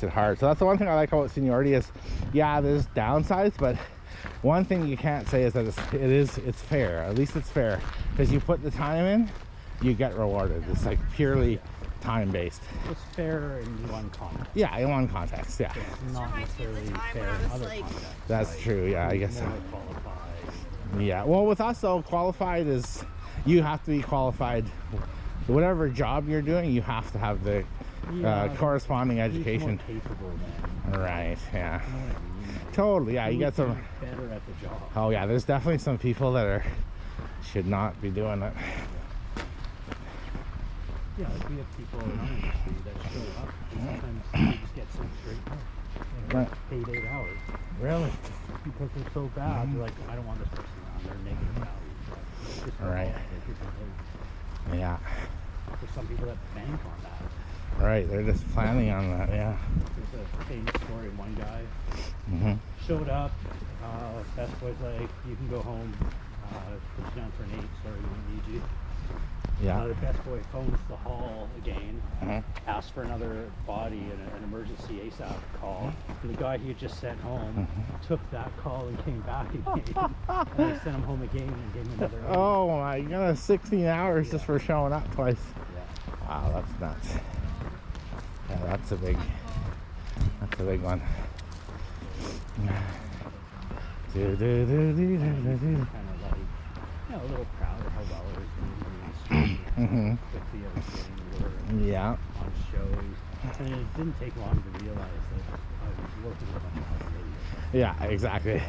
it hard. So that's the one thing I like about seniority is, yeah, there's downsides, but one thing you can't say is that it's fair. At least it's fair, because you put the time in, you get rewarded. It's like purely time based. It's fair in one context. Yeah, in one context. Yeah. It's not necessarily fair in other contexts. That's true. Yeah, I guess so. Qualified. Yeah. Well, with us though, qualified is you have to be qualified. Whatever job you're doing, you have to have the corresponding education. More capable then. Right. Yeah. You know what I mean? Totally. Yeah. You get some. Better at the job. Oh yeah. There's definitely some people that should not be doing it. Yeah, like we have people in our industry that show up and sometimes they just get sent straight home. Paid 8 hours. Really? Because they're so bad, they're like, I don't want this person around. They're negative values. Right. Yeah. There's some people that bank on that. Right. They're just planning on that. Yeah. There's a famous story of one guy showed up. Best boy's like, you can go home. Put you down for an 8. Sorry, we don't need you. Yeah. The best boy phones the hall again, asks for another body and an emergency ASAP call. And the guy he had just sent home took that call and came back again. And they sent him home again and gave him another. Oh my goodness, 16 hours just for showing up twice. Yeah. Wow, that's nuts. Yeah, that's a big one. Kind of like, a little proud of how well it was doing in the industry. With the getting work Yeah. on shows. And it didn't take long to realize that I was working with a bunch of fucking idiots. Yeah, exactly.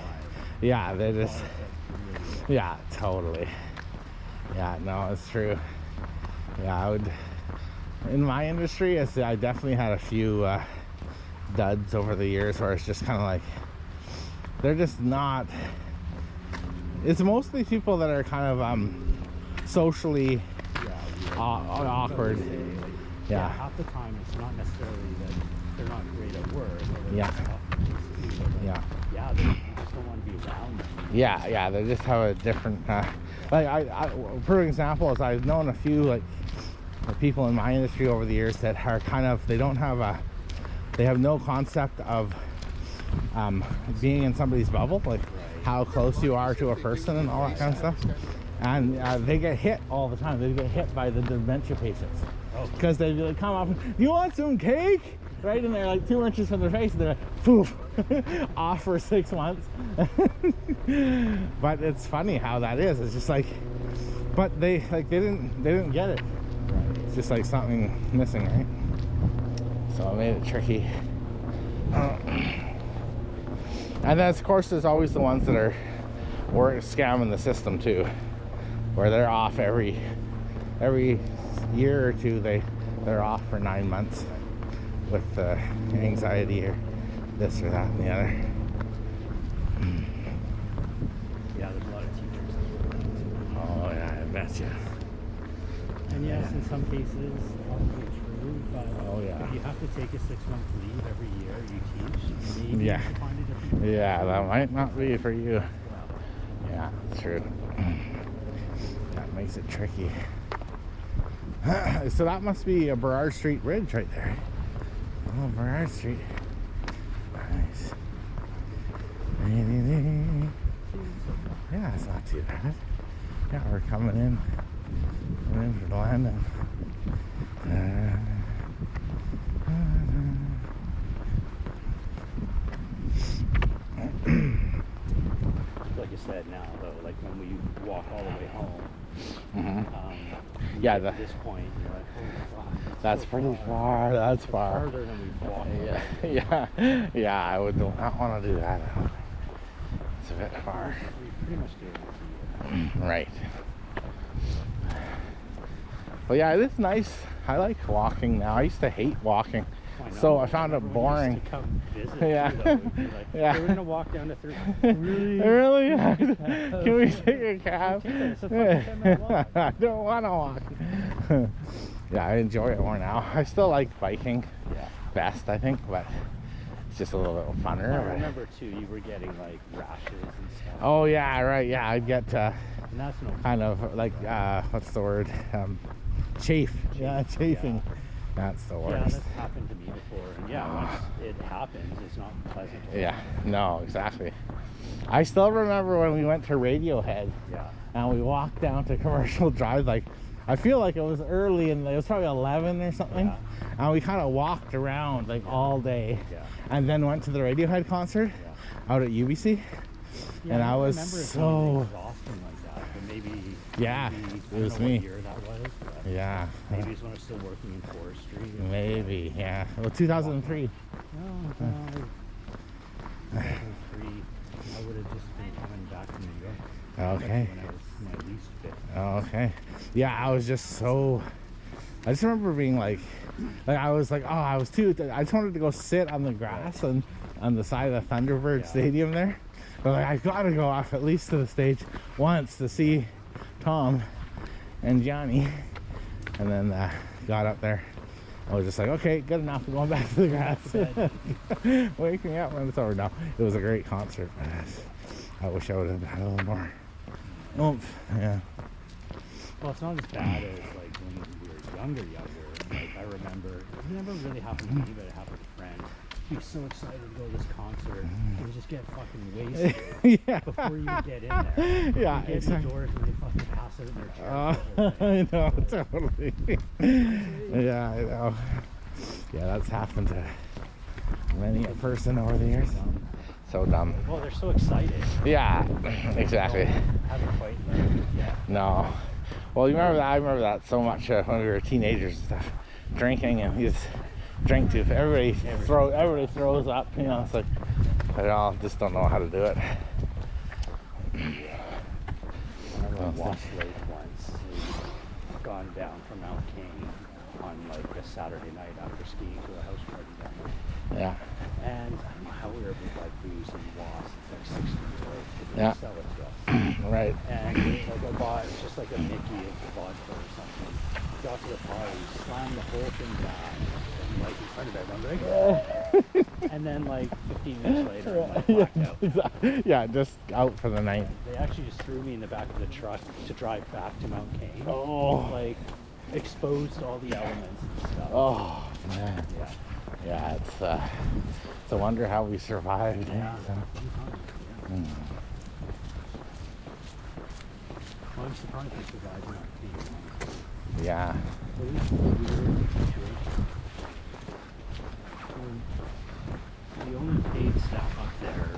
Yeah, they just, That's really yeah, totally. Yeah, no, it's true. Yeah, I would, in my industry, I definitely had a few duds over the years where it's just kind of like, they're just not, it's mostly people that are kind of socially awkward. Yeah, half the time it's not necessarily that they're not great at work. Or they're Yeah. just tough and things too, but Yeah. they just don't want to be around them. Yeah, they just have a different, like, for example, is I've known a few, like, people in my industry over the years that are kind of, they have no concept of being in somebody's bubble, like how close you are to a person and all that kind of stuff. And they get hit all the time. They get hit by the dementia patients because they like, come up, do you want some cake? Right, and they're like 2 inches from their face, and they're like, poof, off for 6 months. But it's funny how that is. It's just like, but they didn't get it. It's just like something missing, right? So it made it tricky. And then of course there's always the ones that are scamming the system too, where they're off every year or two. They're off for 9 months with anxiety or this or that and the other. Yeah, there's a lot of teachers. Oh yeah, I bet you. And yes, in some cases, probably true, but Oh, yeah. if you have to take a 6-month leave every year you teach, maybe Yeah. you should find a different Yeah, that might not be for you. Yeah, it's true. That makes it tricky. So that must be a Burrard Street Bridge right there. Oh, Burrard Street. Nice. Yeah, it's not too bad. Yeah, we're coming in for the landing. Like you said now, though, like when we walk all the way home, Yeah, at this point, you're like, holy fuck. that's pretty far. That's far. Farther than we've walked. Yeah. I would not want to do that. I don't think. It's a bit far. We pretty much do it. Right. Well, yeah, it is nice. I like walking now. I used to hate walking, so I found it boring. Used to come visit Yeah. too, though. We'd be like, Yeah. "Hey, we're gonna walk down to 3. Really? Really? Can we take a cab? It's a fucking 10-minute walk. I don't want to walk. Yeah, I enjoy it more now. I still like biking Yeah. best, I think, but it's just a little bit funner. I remember too, you were getting like rashes and stuff. Oh yeah, right. Yeah, I'd get And that's no kind of like what's the word? Chafe. Yeah, chafing. Yeah. That's the Yeah, worst. that's happened to me before. And yeah, once it happens, it's not pleasant. Yeah, no, exactly. I still remember when we went to Radiohead Yeah. and we walked down to Commercial Drive. Like, I feel like it was early and it was probably 11 or something. Yeah. And we kind of walked around like all day, Yeah. and then went to the Radiohead concert out at UBC. Yeah, And I was remember it so- being exhausting like that, but maybe Yeah, maybe, it I was don't know me. what year that was. But Yeah, maybe it's when I was still working in forestry. maybe. Yeah. Well, 2003. No, 2003. I would have just been coming back from New York. Okay. When I was my least fit. Okay. Yeah, I was just so. I just remember being like I was like, oh, I just wanted to go sit on the grass and on the side of the Thunderbird Stadium there. But like, I gotta go off at least to the stage once to see Tom and Johnny. And then got up there. I was just like, okay, good enough. I'm going back to the grass. Wake me up when it's over. No, it was a great concert. But I wish I would have had a little more oomph. Yeah. Well, it's not as bad as like when we were younger. Like I remember, it never really happened to me, but it happened to friends. You'd be so excited to go to this concert, you would just get fucking wasted Yeah. before you would get in there. Yeah, You get exactly. indoors and they fucking pass out in their chairs. I know, totally. Yeah, I know. Yeah, that's happened to many a person over the years. So dumb. Well, they're so excited. Yeah, exactly. Haven't quite learned yet. No. Well, you remember that? I remember that so much when we were teenagers and stuff, drinking, and drink too. Everybody throws up. You know, it's like I just don't know how to do it. I remember Wash Lake once. We'd gone down from Mount King on like a Saturday night after skiing to a house party down there. Yeah. And I don't know how we were able to buy booze in Was. It's like 16 years old. Yeah. Sell it to us. Right. And like I bought just like a Mickey of vodka or something. Got to the party, slammed the whole thing down, and like in front of everyone, like, and then like 15 minutes later, I'm like blacked out. Exactly. Yeah, just out for the night. They actually just threw me in the back of the truck to drive back to Mount Cain. Oh. Like exposed all the elements and stuff. Oh man. Yeah. Yeah, it's a wonder how we survived. Yeah. So. Mm. Well, I'm surprised we survived Mount Cain. Yeah. The only paid staff up there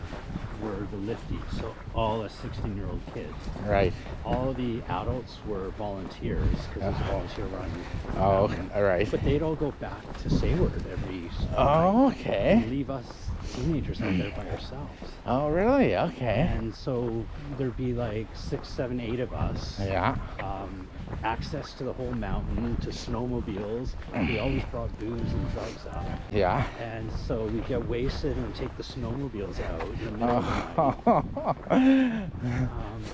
were the lifties, so all the 16-year-old kids. Right. All the adults were volunteers because it's a volunteer run. Oh, okay. All right. But they'd all go back to Sayward every Oh, night okay. and leave us teenagers out there by ourselves. Oh, really? Okay. And so there'd be like 6, 7, 8 of us. Yeah. Access to the whole mountain, to snowmobiles. We always brought booze and drugs up. Yeah. And so we'd get wasted and take the snowmobiles out in the middle of the night.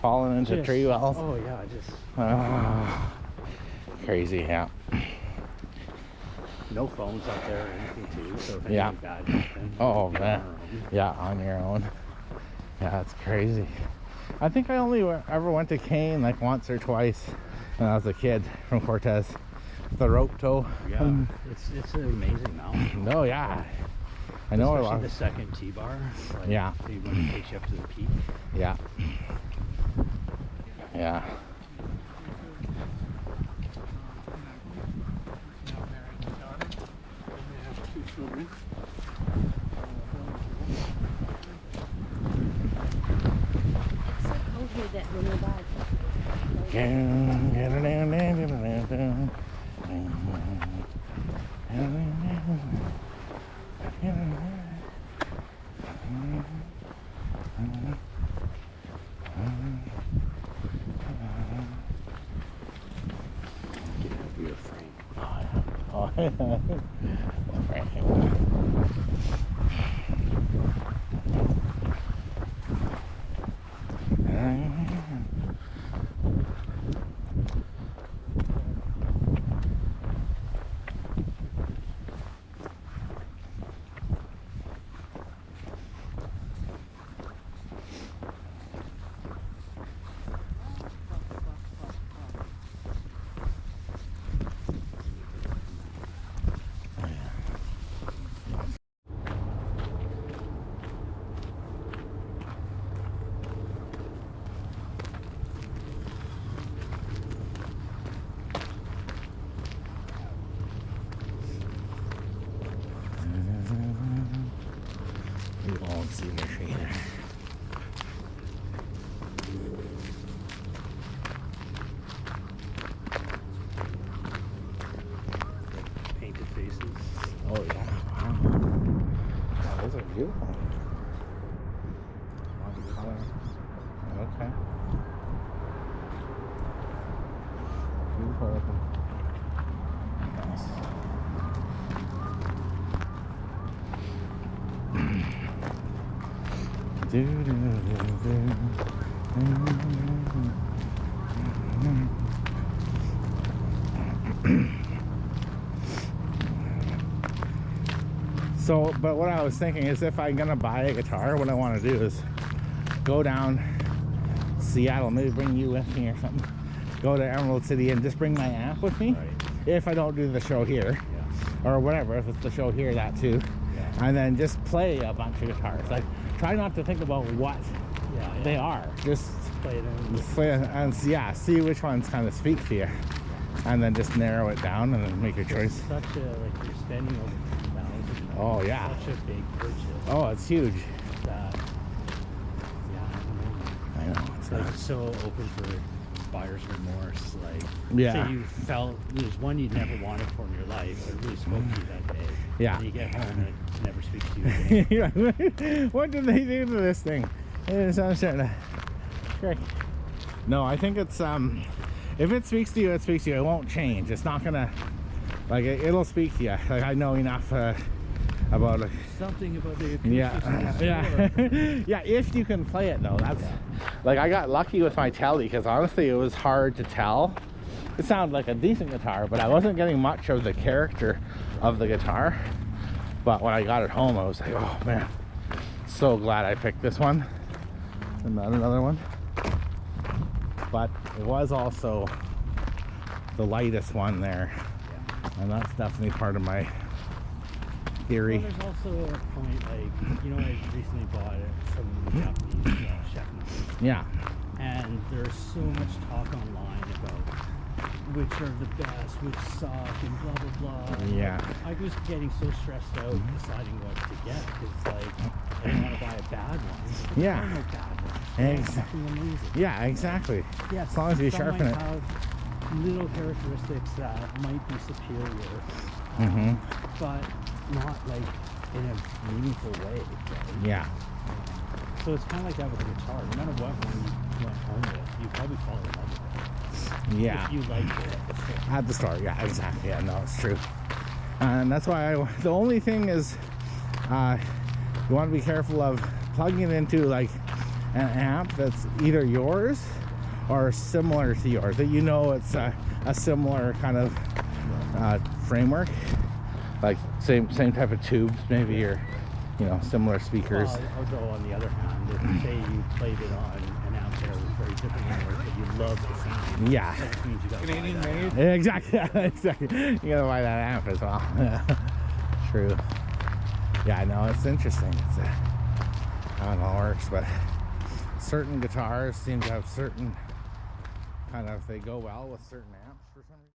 Falling into Just- tree wells. Oh yeah, just Oh, crazy, yeah. no phones out there or anything too. So if anything Yeah. bad happened, Oh, we'd be man. on our own. Yeah, on your own. Yeah, that's crazy. I think I only ever went to Kane like once or twice when I was a kid from Cortez. The rope tow. Yeah, it's an amazing mountain. No, yeah. I know a Especially lot. the second T-bar. Like, Yeah. when it takes you up to the peak. Yeah. Yeah. That when you're back. Get out of your frame. Oh, right. You won't see much either. Painted faces. Oh yeah, wow. Oh, those are beautiful. One color. Okay. Beautiful looking. Nice. Do, do, do, do. So, but what I was thinking is if I'm gonna buy a guitar, what I want to do is go down Seattle, maybe bring you with me or something. Go to Emerald City and just bring my amp with me. Right. If I don't do the show here, Yeah. or whatever, if it's the show here, that too. Yeah. And then just play a bunch of guitars. Like, try not to think about what Yeah. they are. Just Play them. play and yeah, see which ones kind of speak to you, and then just narrow it down and then make your choice. Such a like you're spending over $2,000. Oh yeah. Such a big purchase. Oh, it's huge. That, yeah, I don't know. I know. It's Like it's so open for buyer's remorse. Like, Yeah. say you felt there's one you never wanted from your life, but it really spoke to you that day. Yeah. And you get home and it never speaks to you again. What did they do to this thing? It's starting to trick. No, I think it's if it speaks to you, it speaks to you. It won't change. It's not gonna, like, it'll speak to you. Like, I know enough about it. Something about the acoustics. Yeah. Yeah, if you can play it though. That's like, I got lucky with my telly, because honestly it was hard to tell. It sounded like a decent guitar, but I wasn't getting much of the character of the guitar. But when I got it home, I was like, oh man, so glad I picked this one and not another one. But it was also the lightest one there, and that's definitely part of my theory. Well, there's also a point, like, you know, I recently bought some Japanese chef knives. Yeah. And there's so much talk online about which are the best, which suck, and blah blah blah. Yeah. I was getting so stressed out deciding what to get, because like I didn't want to buy a bad one. There Yeah. are no bad ones. They're all fucking amazing. Yeah, exactly. Yes, As long as you some sharpen might it. have little characteristics that might be superior, but not like in a meaningful way. Right? Yeah. So it's kind of like that with the guitar. No matter what one you went home with, you probably fall in love with it. Yeah. If you liked it at the store. At the store, yeah, exactly. Yeah, no, it's true. And that's why the only thing is, you want to be careful of plugging it into like an amp that's either yours or similar to yours, that you know it's a similar kind of framework, like same type of tubes, maybe, or you know, similar speakers. Well, although on the other hand, if say you played it on an amp that was very different than yours, but you love the sound, Yeah. that means you got Canadian made. Exactly. Yeah, exactly. You gotta buy that amp as well. True. Yeah, no, it's interesting. It's I don't know how it works, but certain guitars seem to have certain kind of, they go well with certain amps for some reason.